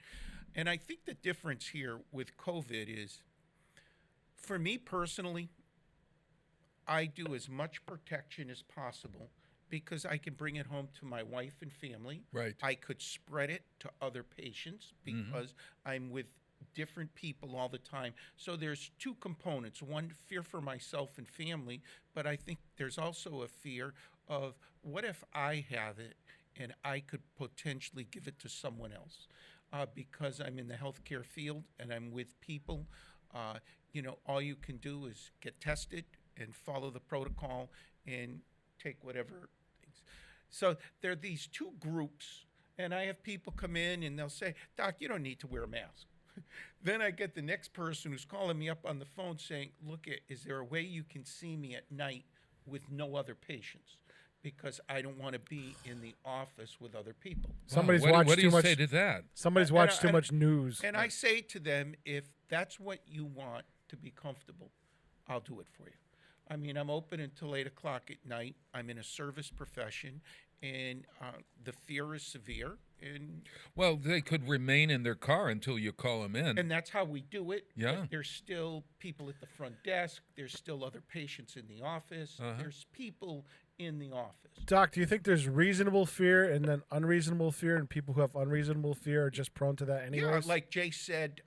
And I think the difference here with COVID is, for me personally, I do as much protection as possible because I can bring it home to my wife and family. Right. I could spread it to other patients because I'm with different people all the time. So there's two components. One, fear for myself and family, but I think there's also a fear of what if I have it and I could potentially give it to someone else because I'm in the healthcare field and I'm with people. All you can do is get tested and follow the protocol and take whatever things. So there are these two groups, and I have people come in and they'll say, Doc, you don't need to wear a mask. Then I get the next person who's calling me up on the phone saying, look, is there a way you can see me at night with no other patients? Because I don't want to be in the office with other people. Somebody's watched too much. What do you say to that? Somebody's watched too much news. And I say to them, if that's what you want to be comfortable, I'll do it for you. I mean, I'm open until 8 o'clock at night. I'm in a service profession, and the fear is severe. And well, they could remain in their car until you call them in. And that's how we do it. Yeah. There's still people at the front desk. There's still other patients in the office. There's people in the office. Doc, do you think there's reasonable fear and then unreasonable fear, and people who have unreasonable fear are just prone to that anyways? Yeah, like Jay said,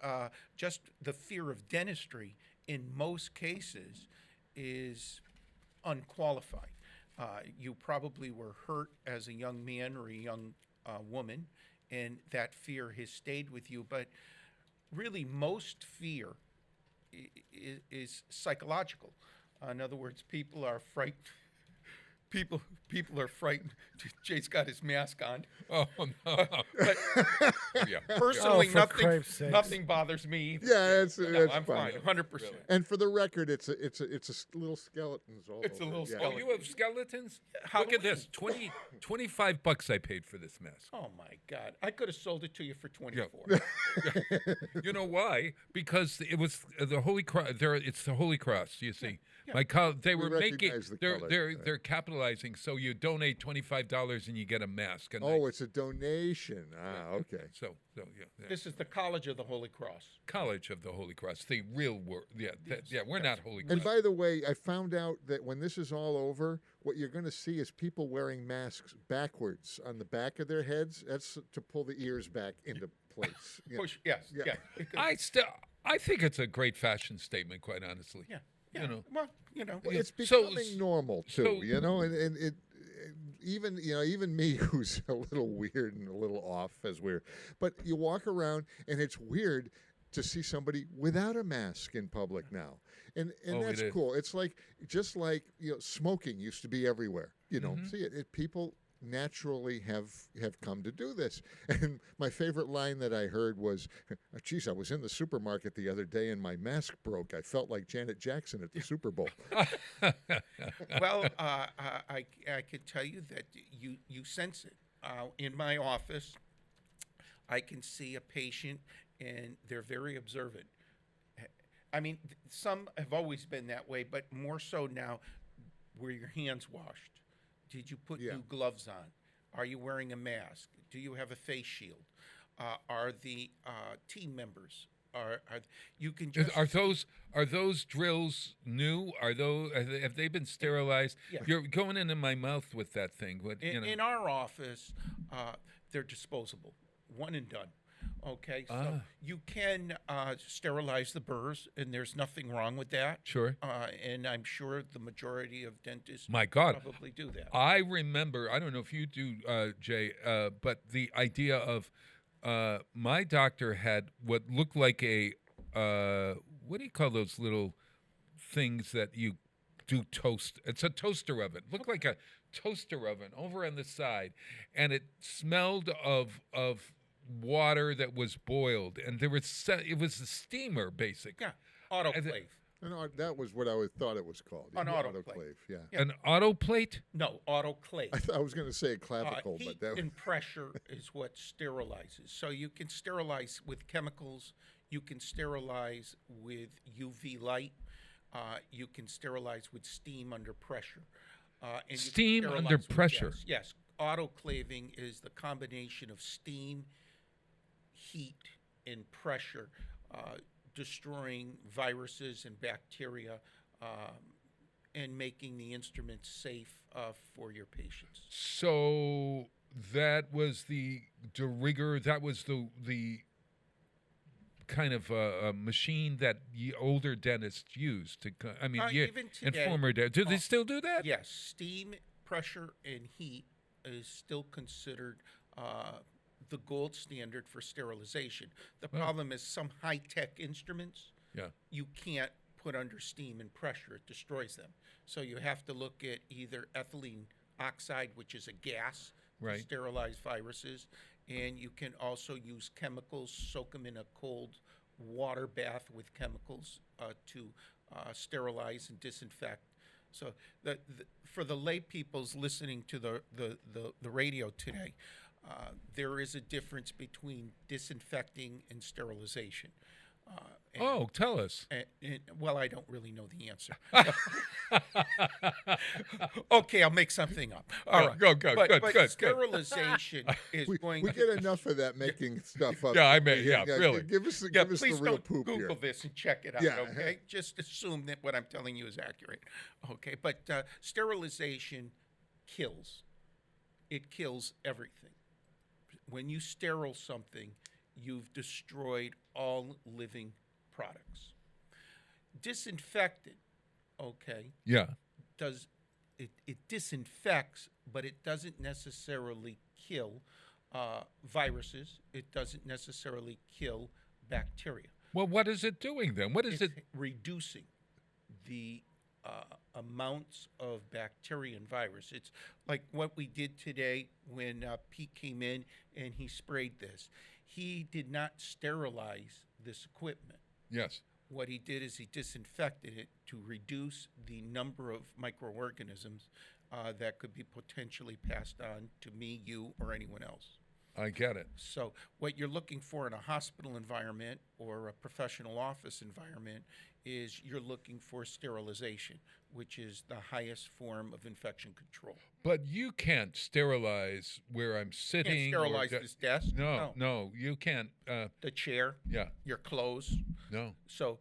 just the fear of dentistry in most cases is unqualified. You probably were hurt as a young man or a young woman, and that fear has stayed with you. But really, most fear is psychological. In other words, people are frightened. People are frightened. Jay's got his mask on. Oh no! But personally, nothing bothers me either. Yeah, I'm fine, 100%. And for the record, it's a little skeletons all It's a over. little Yeah. skeleton. Oh, you have skeletons? Look at this. $25 I paid for this mask. Oh my God! I could have sold it to you for 24. Yeah. You know why? Because it was the Holy Cross. It's the Holy Cross. You see, Yeah. they were making. recognize the They're color, they're capitalizing sterilizing. So you donate $25 and you get a mask. And Oh, it's a donation. Okay. So yeah. This is the College of the Holy Cross. College of the Holy Cross, the real word. Yeah, we're not Holy Cross. And by the way, I found out that when this is all over, what you're going to see is people wearing masks backwards on the back of their heads. That's to pull the ears back into place. Push, yes, yeah. I think it's a great fashion statement, quite honestly. Yeah. You know. Well, you know, It's becoming normal too, you know, and it even me, who's a little weird and a little off as weird, but you walk around and it's weird to see somebody without a mask in public now, and that's cool. It's like just like smoking used to be everywhere. You don't see it. People naturally have come to do this. And my favorite line that I heard was, geez, I was in the supermarket the other day and my mask broke. I felt like Janet Jackson at the Super Bowl. Well, I could tell you that you sense it. In my office, I can see a patient and they're very observant. I mean, some have always been that way, but more so now. Were your hands washed? Did you put new gloves on? Are you wearing a mask? Do you have a face shield? Are the team members? You can just are those drills new? Have they been sterilized? Yeah. You're going into my mouth with that thing. In our office, they're disposable, one and done. Okay, so you can sterilize the burrs, and there's nothing wrong with that. Sure. And I'm sure the majority of dentists probably do that. I remember, I don't know if you do, Jay, but the idea of my doctor had what looked like a, what do you call those little things that you do toast? It's a toaster oven. Looked like a toaster oven over on the side, and it smelled of water that was boiled, and it was a steamer, basically. Yeah, autoclave. No, that was what I thought it was called. An autoclave. Yeah. An autoplate? No, autoclave. I was going to say a clavicle, heat but that and pressure is what sterilizes. So you can sterilize with chemicals. You can sterilize with UV light. You can sterilize with steam under pressure. And steam under pressure? Gas. Yes. Autoclaving is the combination of steam, heat, and pressure, destroying viruses and bacteria, and making the instruments safe for your patients. So that was the de rigueur. That was the kind of machine that older dentists used to. I mean, even today, and former dentists. Do they still do that? Yes, steam, pressure, and heat is still considered the gold standard for sterilization. The problem is some high-tech instruments, you can't put under steam and pressure. It destroys them. So you have to look at either ethylene oxide, which is a gas, to sterilize viruses, and you can also use chemicals, soak them in a cold water bath with chemicals to sterilize and disinfect. So for the lay peoples listening to the radio today, there is a difference between disinfecting and sterilization. Tell us. Well, I don't really know the answer. Okay, I'll make something up. All right. Good. Sterilization is going. We get enough of that making stuff up. Really. Give us the please real don't poop Google here. this and check it out. Yeah. Okay, just assume that what I'm telling you is accurate. Okay, but sterilization kills. It kills everything. When you sterile something, you've destroyed all living products. Disinfected, does it disinfects, but it doesn't necessarily kill viruses. It doesn't necessarily kill bacteria. Well, what is it doing then? What is it? Reducing the amounts of bacteria and virus. It's like what we did today when Pete came in and he sprayed this. He did not sterilize this equipment. Yes. What he did is he disinfected it to reduce the number of microorganisms that could be potentially passed on to me, you, or anyone else. I get it. So what you're looking for in a hospital environment or a professional office environment is you're looking for sterilization, which is the highest form of infection control. But you can't sterilize where I'm sitting. Can't sterilize this desk? No, you can't. The chair? Yeah. Your clothes? No. So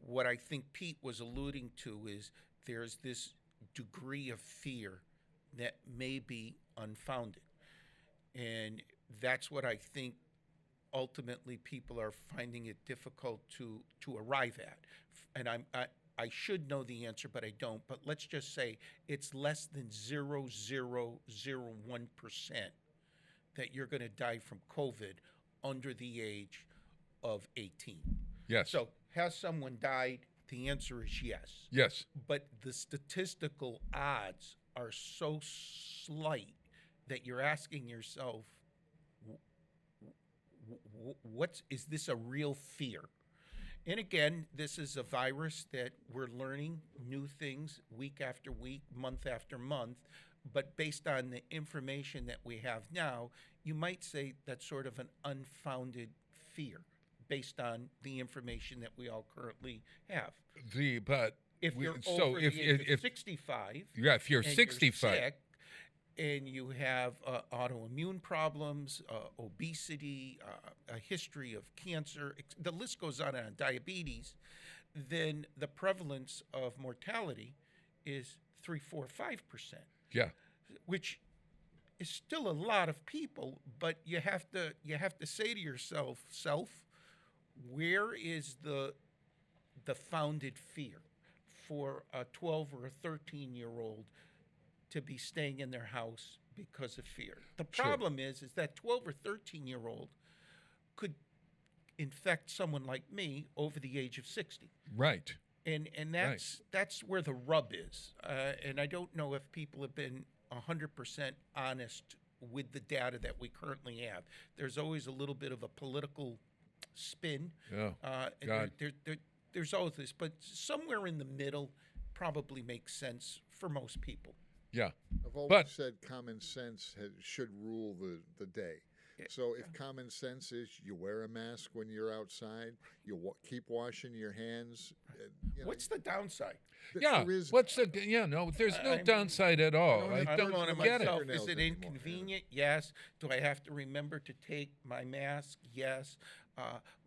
what I think Pete was alluding to is there's this degree of fear that may be unfounded. And that's what I think ultimately people are finding it difficult to arrive at. And I should know the answer, but I don't. But let's just say it's less than 0.0001% that you're going to die from COVID under the age of 18. Yes. So has someone died? The answer is yes. Yes. But the statistical odds are so slight that you're asking yourself, is this a real fear? And again, this is a virus that we're learning new things week after week, month after month. But based on the information that we have now, you might say that's sort of an unfounded fear based on the information that we all currently have. If you're over the age of 65, if you're and 65, you're sick, and you have autoimmune problems, obesity, a history of cancer, the list goes on, diabetes, then the prevalence of mortality is 3, 4, 5%. Yeah. Which is still a lot of people, but you have to say to yourself, where is the founded fear for a 12 or a 13-year-old to be staying in their house because of fear? The problem is that 12 or 13-year-old could infect someone like me over the age of 60. Right. And that's where the rub is. And I don't know if people have been 100% honest with the data that we currently have. There's always a little bit of a political spin. Yeah. There's always this, but somewhere in the middle probably makes sense for most people. Yeah. I've always said common sense should rule the day. So if common sense is you wear a mask when you're outside, you keep washing your hands. What's the downside? There's no downside at all. I don't get it. Is it inconvenient? Yes. Do I have to remember to take my mask? Yes.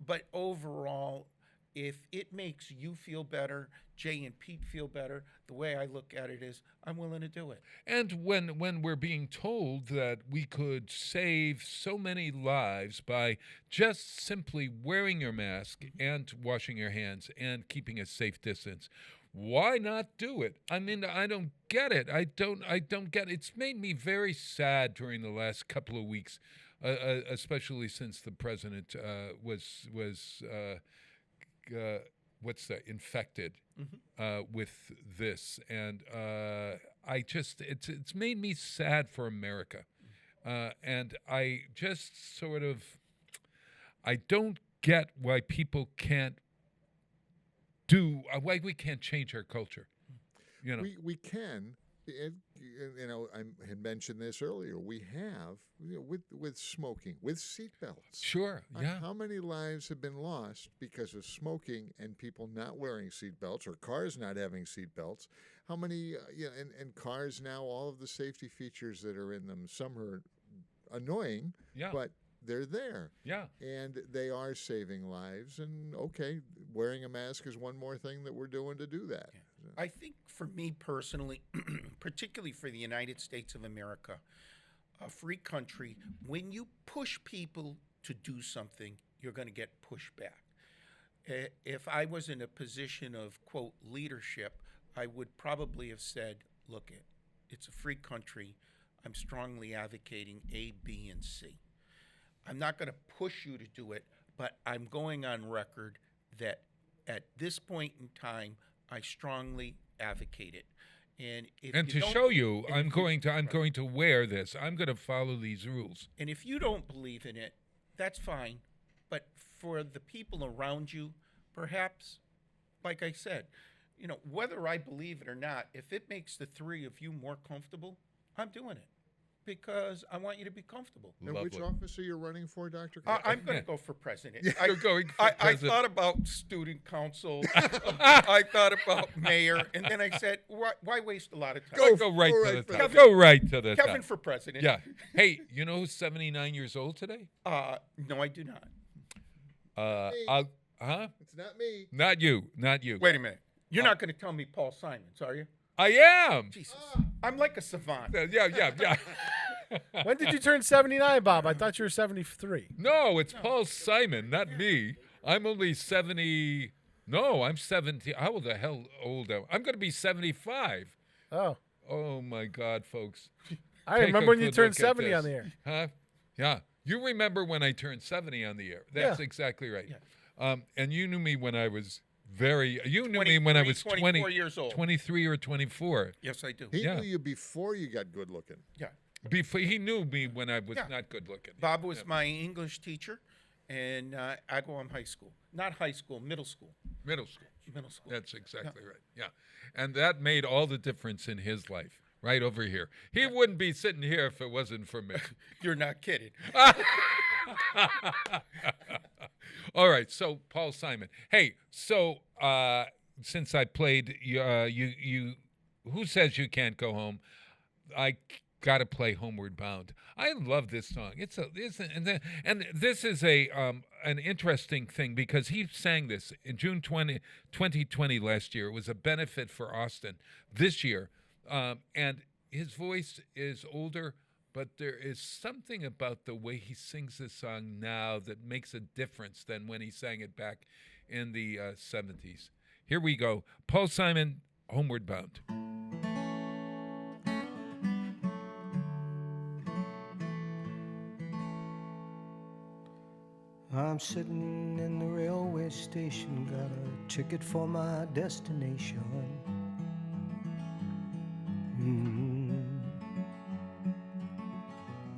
But overall, if it makes you feel better, Jay and Pete feel better, the way I look at it is I'm willing to do it. And when we're being told that we could save so many lives by just simply wearing your mask and washing your hands and keeping a safe distance, why not do it? I mean, I don't get it. I don't get it. It's made me very sad during the last couple of weeks, especially since the president was infected with this, and it's made me sad for America, and I just I don't get why people can't why we can't change our culture. We can. I had mentioned this earlier. We have, with smoking, with seatbelts. Sure, yeah. How many lives have been lost because of smoking and people not wearing seatbelts, or cars not having seatbelts? How many, and cars now, all of the safety features that are in them, some are annoying, but they're there. Yeah. And they are saving lives. And, okay, wearing a mask is one more thing that we're doing to do that. Yeah. I think for me personally, particularly for the United States of America, a free country, when you push people to do something, you're going to get pushback. If I was in a position of, quote, leadership, I would probably have said, look, it's a free country. I'm strongly advocating A, B, and C. I'm not going to push you to do it, but I'm going on record that at this point in time, I strongly advocate it. And to show you, I'm going to wear this. I'm going to follow these rules. And if you don't believe in it, that's fine. But for the people around you, perhaps, like I said, whether I believe it or not, if it makes the three of you more comfortable, I'm doing it. because I want you to be comfortable. And which Lovely. office are you running for, Dr. I'm going to go for president. You're going for I president. thought about student council. I thought about mayor, and then I said, why waste a lot of time? Go right to the top. Kevin- Go right to the top. Kevin for president. Yeah. Hey, you know who's 79 years old today? No, I do not. It's not me. Not you. Not you. Wait a minute. You're not going to tell me Paul Simons, are you? I am. Jesus. I'm like a savant. Yeah. When did you turn 79, Bob? I thought you were 73. No, it's Paul Simon, not me. I'm only 70. No, I'm 70. How the hell old am I? I'm going to be 75. Oh. Oh, my God, folks. I Take remember a when you good turned look at 70 on this. the air. Huh? Yeah. You remember when I turned 70 on the air. That's Yeah. exactly right. Yeah. And you knew me when I was you knew me when I was 24 years old. 23 or 24. Yes, I do. He Yeah. knew you before you got good looking. Yeah. Before he knew me when I was Yeah. not good looking. Bob was my English teacher in Agawam High School. Not high school, middle school. Middle school. Middle school. That's exactly right. Yeah. And that made all the difference in his life, right over here. He wouldn't be sitting here if it wasn't for me. You're not kidding. All right, so Paul Simon. Hey, so since I played you Who Says You Can't Go Home, I got to play Homeward Bound. I love this song. And this is an interesting thing because he sang this in June 2020 last year. It was a benefit for Austin this year. And his voice is older, but there is something about the way he sings this song now that makes a difference than when he sang it back in the 70s. Here we go. Paul Simon, Homeward Bound. I'm sitting in the railway station, got a ticket for my destination.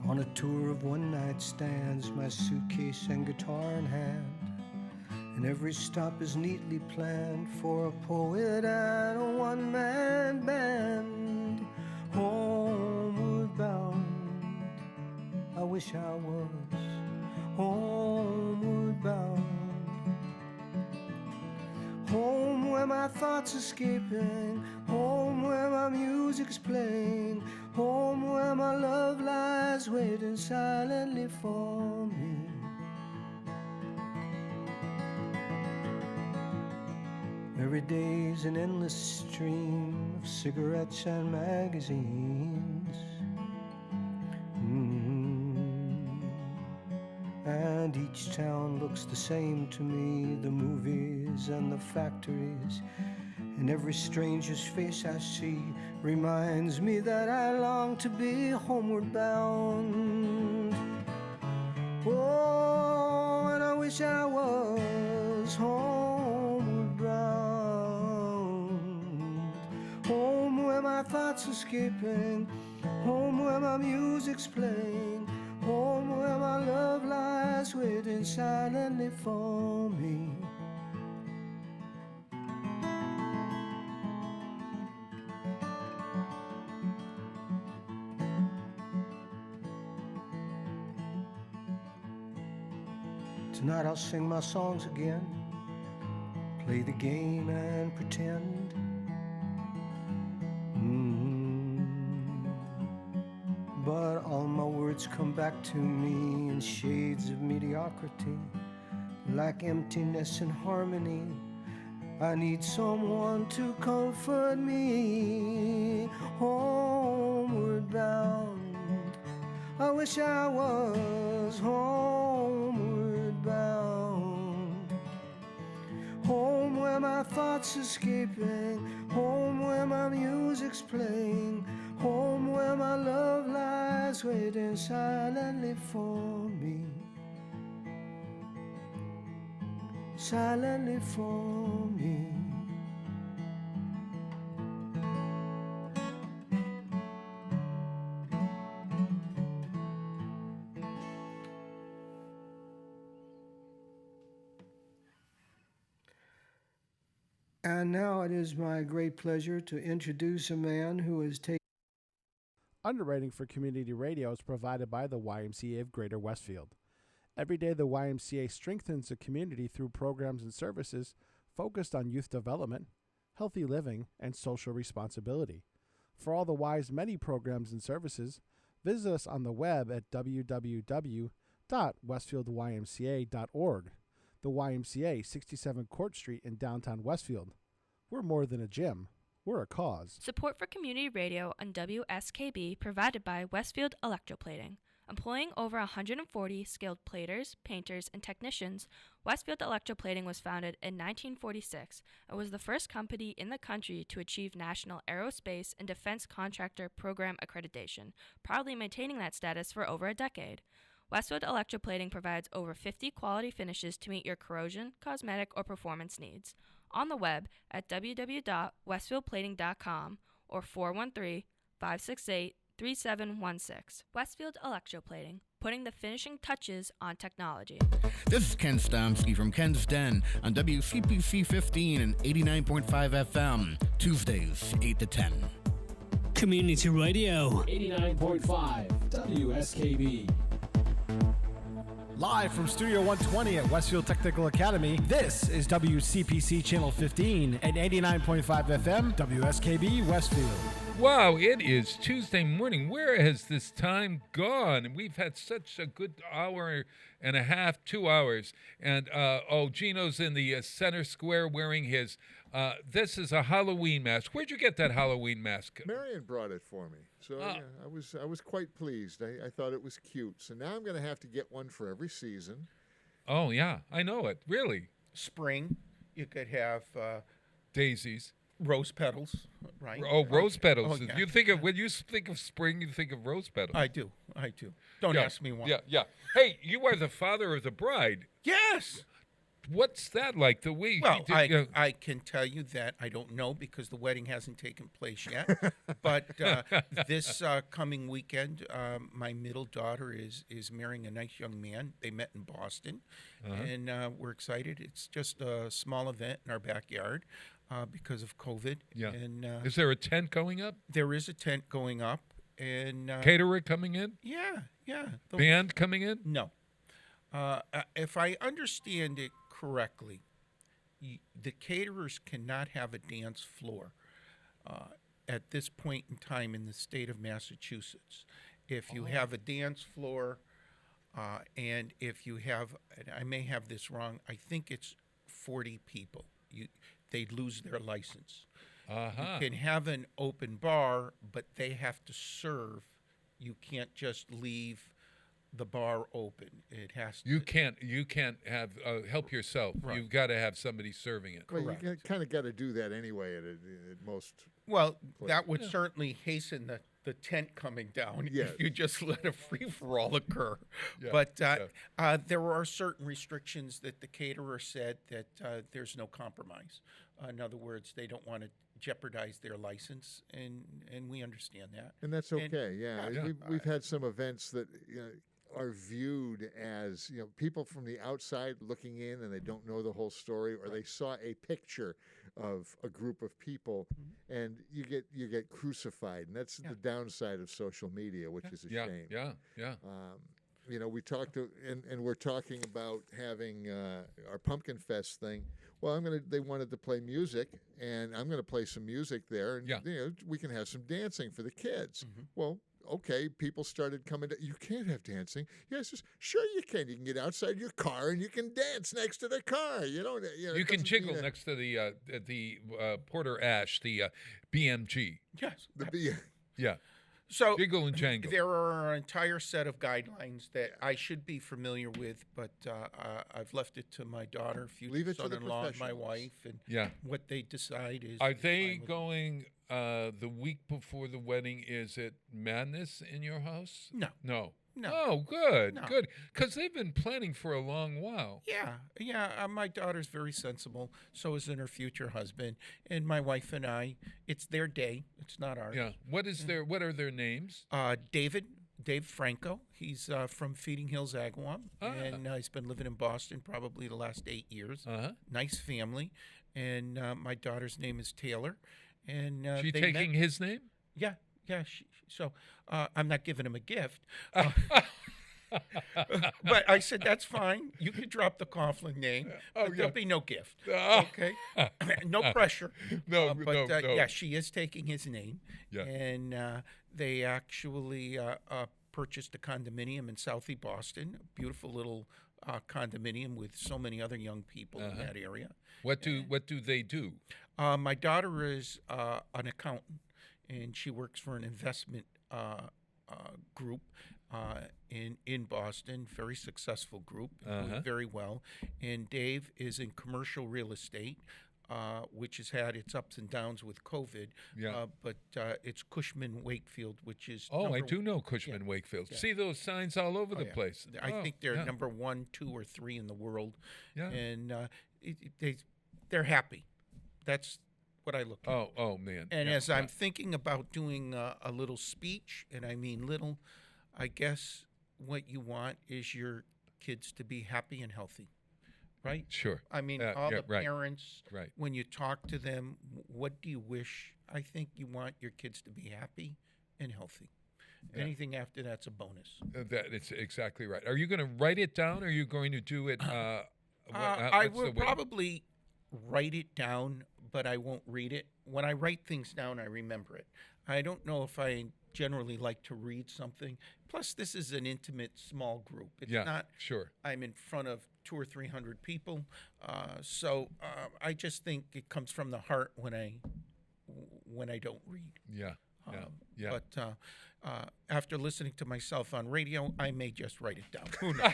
On a tour of one-night stands, my suitcase and guitar in hand. And every stop is neatly planned for a poet and a one-man band. Homeward bound, I wish I was homeward bound. Home where my thoughts escaping, home where my music's playing, home where my love lies waiting silently for me. Every day's an endless stream of cigarettes and magazines. And each town looks the same to me, the movies and the factories. And every stranger's face I see reminds me that I long to be homeward bound. Oh, and I wish I was homeward bound. Home where my thoughts are escaping, home where my music's playing, home where my love lies waiting silently for me. Tonight I'll sing my songs again, play the game and pretend. But all my words come back to me in shades of mediocrity, like emptiness and harmony. I need someone to comfort me. Homeward bound, I wish I was homeward bound. Home where my thoughts escaping, home where my music's playing, home where my love lies waiting silently for me. Silently for me. And now it is my great pleasure to introduce a man who has taken Underwriting for community radio is provided by the YMCA of Greater Westfield. Every day, the YMCA strengthens the community through programs and services focused on youth development, healthy living, and social responsibility. For all the Y's many programs and services, visit us on the web at www.westfieldymca.org. The YMCA, 67 Court Street in downtown Westfield. We're more than a gym. We're a cause. Support for community radio on WSKB provided by Westfield Electroplating. Employing over 140 skilled platers, painters, and technicians, Westfield Electroplating was founded in 1946 and was the first company in the country to achieve National Aerospace and Defense Contractor Program accreditation, proudly maintaining that status for over a decade. Westfield Electroplating provides over 50 quality finishes to meet your corrosion, cosmetic, or performance needs. On the web at www.westfieldplating.com or 413-568-3716. Westfield Electroplating, putting the finishing touches on technology. This is Ken Stomsky from Ken's Den on WCPC 15 and 89.5 FM, Tuesdays, 8 to 10. Community Radio. 89.5 WSKB. Live from Studio 120 at Westfield Technical Academy, this is WCPC Channel 15 and 89.5 FM, WSKB Westfield. Wow, it is Tuesday morning. Where has this time gone? We've had such a good hour and a half, 2 hours. And, Gino's in the center square wearing his, this is a Halloween mask. Where'd you get that Halloween mask? Marion brought it for me. So yeah, I was quite pleased. I thought it was cute. So now I'm going to have to get one for every season. Oh, yeah, I know it. Really? Spring, you could have daisies. Rose petals, right? Oh, rose petals. Oh, yeah. You think of when you think of spring, you think of rose petals. I do. Don't ask me why. Yeah. Hey, you are the father of the bride. Yes. What's that like? The week? Well, I can tell you that I don't know because the wedding hasn't taken place yet. But this coming weekend, my middle daughter is marrying a nice young man. They met in Boston, and we're excited. It's just a small event in our backyard. Because of COVID. Yeah. And, is there a tent going up? There is a tent going up. And caterer coming in? Yeah. Band coming in? No. If I understand it correctly, the caterers cannot have a dance floor at this point in time in the state of Massachusetts. If you have a dance floor, and if you have, and I may have this wrong, I think it's 40 people. They'd lose their license. You can have an open bar, but they have to serve. You can't just leave the bar open. It has to. You can't have help yourself. Right. You've got to have somebody serving it. Well, Correct. you kind of got to do that anyway at most. Well, that would certainly hasten the tent coming down Yes. if you just let a free-for-all occur. Yeah, But there are certain restrictions that the caterer said that there's no compromise. In other words, they don't want to jeopardize their license, and we understand that. And that's okay. Yeah. Yeah. We've had some events that are viewed as people from the outside looking in and they don't know the whole story, or they saw a picture of a group of people, and you get crucified, and that's the downside of social media, which is a shame. Yeah. We talked and we're talking about having our Pumpkin Fest thing. Well, they wanted to play music, and I'm going to play some music there, and we can have some dancing for the kids. Well, okay, people started coming to, you can't have dancing. Yes, sure you can. You can get outside your car and you can dance next to the car. You can jiggle next to the Porter Ash, the BMG. Yes. Yeah. So jiggle and jangle. There are an entire set of guidelines that I should be familiar with, but I've left it to my daughter, future son-in-law, and my wife, and what they decide is. Are they going the week before the wedding? Is it madness in your house? No. Oh, good, No. good. Because they've been planning for a long while. Yeah. My daughter's very sensible. So is her future husband, and my wife and I. It's their day. It's not ours. Yeah. What are their names? Dave Franco. He's from Feeding Hills, Agawam, and he's been living in Boston probably the last 8 years. Nice family, and my daughter's name is Taylor, and she taking his name? Yeah. Yeah. So I'm not giving him a gift. But I said, that's fine. You can drop the Coughlin name. But there'll be no gift. Okay? No pressure. But yeah, she is taking his name. Yeah. And they actually purchased a condominium in Southie Boston, a beautiful little condominium with so many other young people in that area. What do they do? My daughter is an accountant, and she works for an investment group in Boston, very successful group, doing very well. And Dave is in commercial real estate, which has had its ups and downs with COVID. Yeah. But it's Cushman Wakefield, which is I do know Cushman Wakefield. Yeah. See those signs all over the place. I think they're number 1, 2, or 3 in the world. Yeah. And they're happy. That's what I look at. Oh man. And as I'm thinking about doing a little speech, and I mean little, I guess what you want is your kids to be happy and healthy, right? Sure. I mean, all the right. parents, Right. when you talk to them, what do you wish? I think you want your kids to be happy and healthy. Yeah. Anything after that's a bonus. It's exactly right. Are you going to write it down, or are you going to do it? I will probably write it down, but I won't read it. When I write things down, I remember it. I don't know if I generally like to read something. Plus, this is an intimate, small group. It's not. Sure. I'm in front of 200 or 300 people, so I just think it comes from the heart when I don't read. Yeah. But after listening to myself on radio, I may just write it down. Who knows?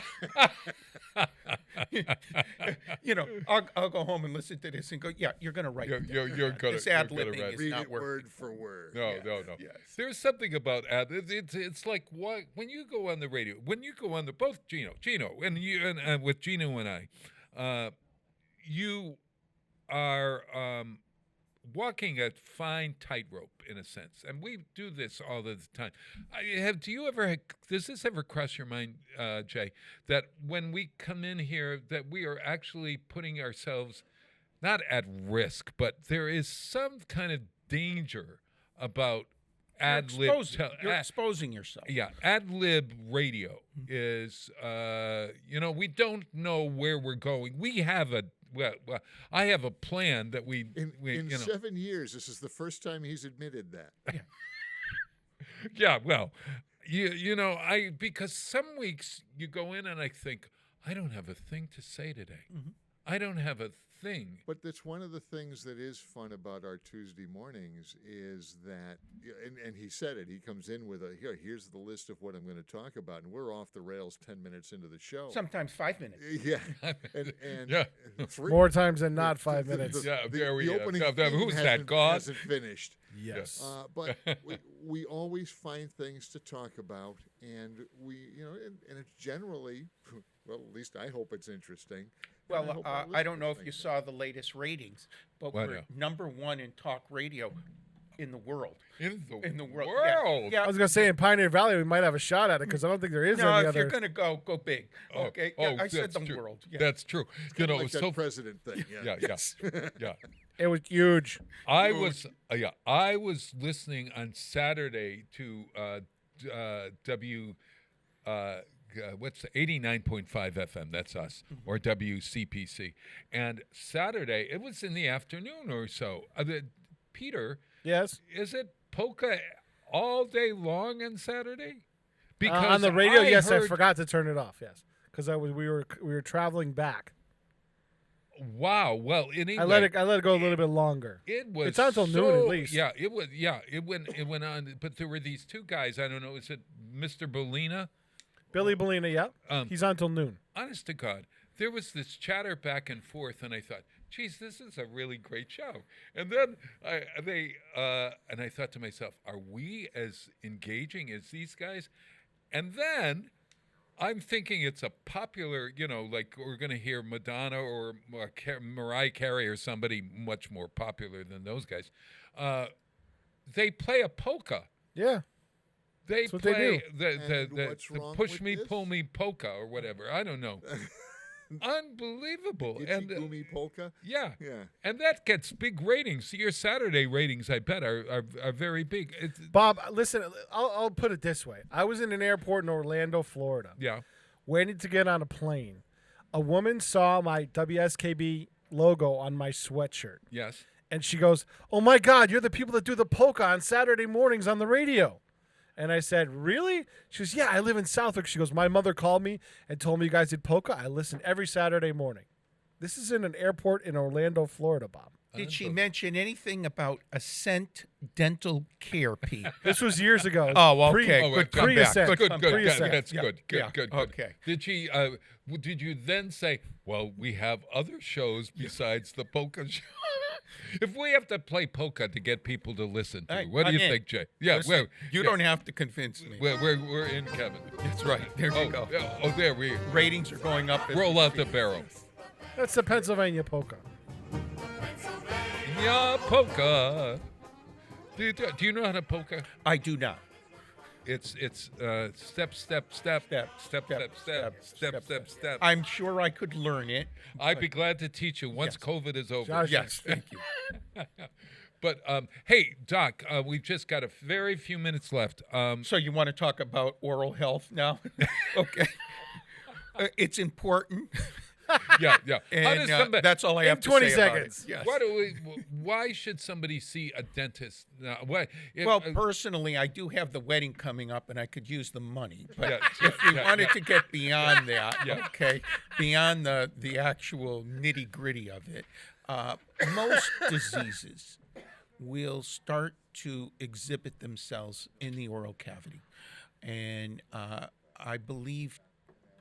I'll go home and listen to this and go, yeah, you're going to write it down. You're going this to ad-libbing is Read not it working. word for word. No. Yes. There's something about it's like when you go on the radio, when you go on the both Gino, and you and with Gino and I, you are walking a fine tightrope in a sense, and we do this all the time. Does this ever cross your mind, Jay, that when we come in here, that we are actually putting ourselves not at risk, but there is some kind of danger about ad-lib. You're exposing yourself. Yeah, ad-lib radio is, we don't know where we're going. We have well, I have a plan that we in 7 years, this is the first time he's admitted that. Yeah. Yeah, well, because some weeks you go in and I think, I don't have a thing to say today. Mm-hmm. I don't have a thing. But that's one of the things that is fun about our Tuesday mornings is that, and he said it, he comes in with here's the list of what I'm going to talk about, and we're off the rails 10 minutes into the show. Sometimes 5 minutes. Yeah. And yeah. More times than not 5 minutes. The opening who's that, God? hasn't finised. Yes. But we always find things to talk about, and and it's generally, well, at least I hope it's interesting. Well, I don't know if you saw the latest ratings, but we're number 1 in talk radio in the world. In the world. Yeah. I was going to say in Pioneer Valley, we might have a shot at it because I don't think there is any other. No, if you're going to go big. Okay. I said the true. world. Yeah. That's true. It's like that president thing. Yeah. It was huge. I was listening on Saturday to what's 89.5 FM, that's us, or WCPC. And Saturday, it was in the afternoon or so. Peter, yes, is it polka all day long on Saturday? Because on the radio, I forgot to turn it off. Yes, because we were traveling back. Wow. Well, anyway, I let it go a little bit longer. It's until noon at least. Yeah, it was. Yeah, it went on. But there were these two guys. I don't know. Is it Mr. Bolina? Billy Bolina, yeah. He's on till noon. Honest to God, there was this chatter back and forth, and I thought, geez, this is a really great show. And then I thought to myself, are we as engaging as these guys? And then I'm thinking it's a popular, like we're going to hear Madonna or Mariah Carey or somebody much more popular than those guys. They play a polka. Yeah. They That's play what they do. the push me, pull me polka or whatever. I don't know. Unbelievable. Itchy And Gumi polka. yeah. Yeah. And that gets big ratings. Your Saturday ratings, I bet, are very big. Bob, listen, I'll put it this way. I was in an airport in Orlando, Florida. Yeah. Waiting to get on a plane. A woman saw my WSKB logo on my sweatshirt. Yes. And she goes, "Oh, my God, you're the people that do the polka on Saturday mornings on the radio." And I said, "Really?" She goes, "Yeah, I live in Southwick." She goes, "My mother called me and told me you guys did polka. I listen every Saturday morning." This is in an airport in Orlando, Florida, Bob. Did she mention anything about Ascent Dental Care, Pete? This was years ago. Oh, okay. Good come back. Good. Pre-Ascent. That's Yeah, good. yeah, Good. okay. Did she? Did you then say, "Well, we have other shows besides the polka show"? If we have to play polka to get people to listen to, what do you think, Jay? Yeah, Listen, you don't have to convince me. we're in, Kevin. That's right. There you go. There we Ratings are going up. roll out the barrel. That's the Pennsylvania polka. Yeah, polka. Do you know how to polka? I do not. It's step, step. I'm sure I could learn it. I'd be glad to teach you once COVID is over. Yes, thank you. But hey, Doc, we've just got a very few minutes left. So you want to talk about oral health now? Okay. It's important. Yeah. And How does somebody, that's all I have to 20 say seconds. about it. Yes. Why should somebody see a dentist now? Well, personally, I do have the wedding coming up, and I could use the money. But Yeah, if we yeah, wanted yeah. to get beyond that, Yeah. okay, beyond the actual nitty gritty of it, most diseases will start to exhibit themselves in the oral cavity, and I believe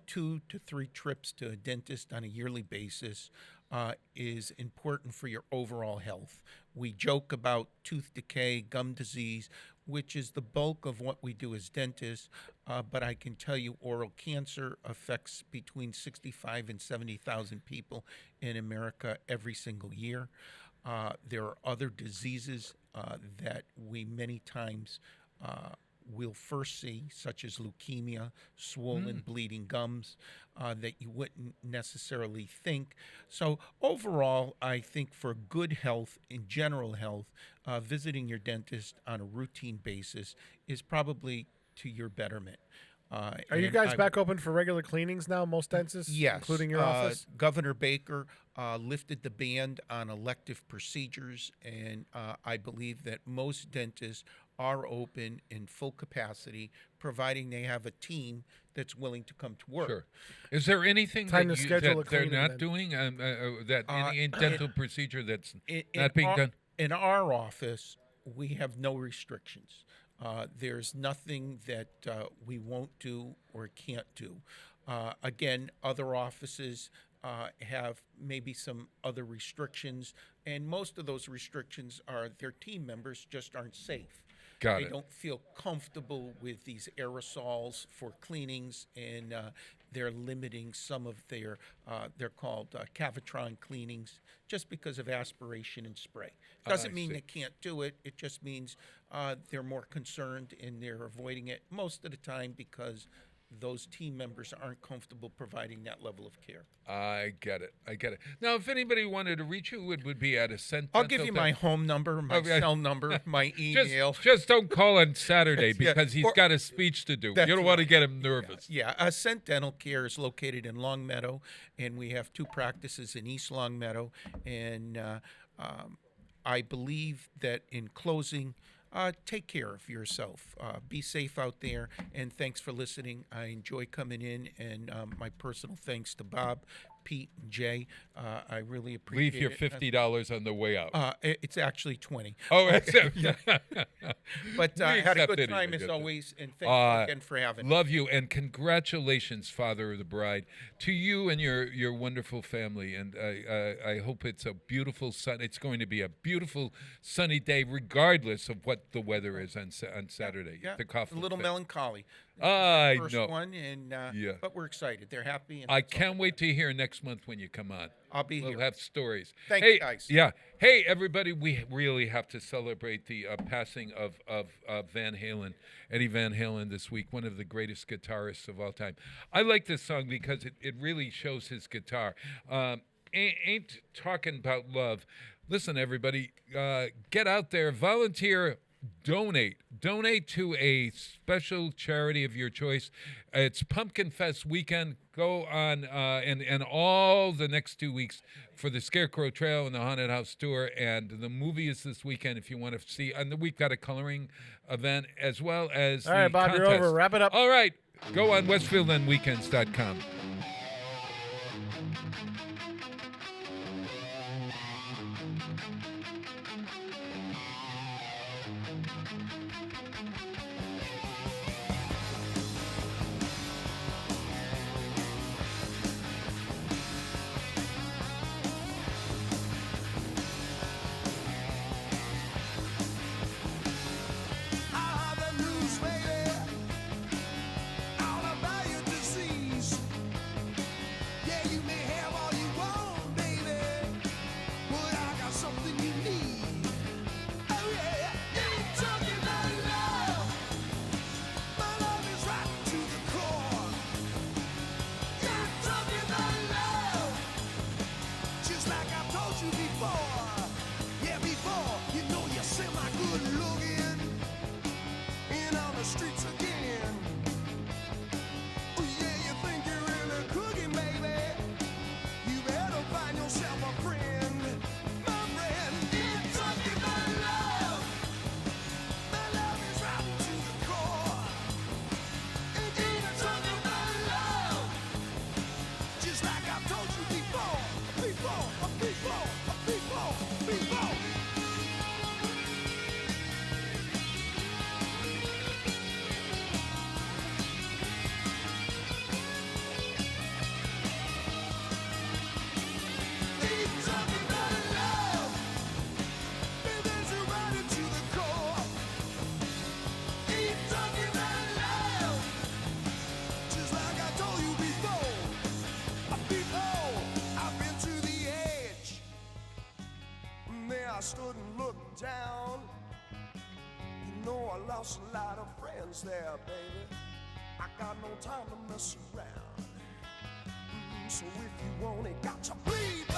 2 to 3 trips to a dentist on a yearly basis is important for your overall health. We joke about tooth decay, gum disease, which is the bulk of what we do as dentists, but I can tell you oral cancer affects between 65 and 70,000 people in America every single year. There are other diseases that we many times we'll first see, such as leukemia, swollen, bleeding gums, that you wouldn't necessarily think. So overall, I think for good health, in general health, visiting your dentist on a routine basis is probably to your betterment. Are you guys back open for regular cleanings now, most dentists? Yes. Including your office? Governor Baker lifted the ban on elective procedures, and I believe that most dentists are open in full capacity, providing they have a team that's willing to come to work. Sure. Is there anything Time that, to schedule a they're cleaning not then. doing? That any dental procedure that's In not being done? In our office, we have no restrictions. There's nothing that we won't do or can't do. Again, other offices have maybe some other restrictions, and most of those restrictions are their team members just aren't safe. Got They it. don't feel comfortable with these aerosols for cleanings, and they're limiting some of their, they're called Cavitron cleanings, just because of aspiration and spray. Doesn't mean see. they can't do it. It just means they're more concerned and they're avoiding it most of the time because those team members aren't comfortable providing that level of care. I get it. Now, if anybody wanted to reach you, it would be at Ascent. I'll give you my home number, my Okay. cell number, my email. Just don't call on Saturday Yeah, because he's or- got a speech to do. You That's don't want to right. get him nervous. Yeah, Ascent Dental Care is located in Longmeadow, and we have 2 practices in East Longmeadow. And I believe that in closing, take care of yourself. Be safe out there, and thanks for listening. I enjoy coming in, and my personal thanks to Bob, Pete, and Jay. I really appreciate Leave your it. $50 on the way out. It's actually 20. Oh, it's But We had a accept good anything, time I as get that. always, and thank you again for having me. Love you, and congratulations, Father of the Bride, to you and your wonderful family. And I hope it's a beautiful sun. It's going to be a beautiful sunny day, regardless of what the weather is on Saturday. Yeah, The Coughlin a little Fest. melancholy. I First know. one, and Yeah. but we're excited. They're happy. And I that's all can't that wait to hear next month when you come on. I'll be We'll here. have stories. Thank hey, you, guys. Yeah. Hey, everybody, we really have to celebrate the passing of Van Halen, Eddie Van Halen this week, one of the greatest guitarists of all time. I like this song because it really shows his guitar. Ain't talking about love. Listen, everybody, get out there, volunteer, donate to a special charity of your choice. It's Pumpkin Fest weekend. Go on and all the next 2 weeks for the Scarecrow Trail and the Haunted House Tour, and the movie is this weekend if you want to see. And we've got a coloring event as well as All right, Bob, contest. you're over. Wrap it up. All right, go on westfieldandweekends.com. I stood and looked down. You know I lost a lot of friends there, baby. I got no time to mess around. So if you want it, got to bleed.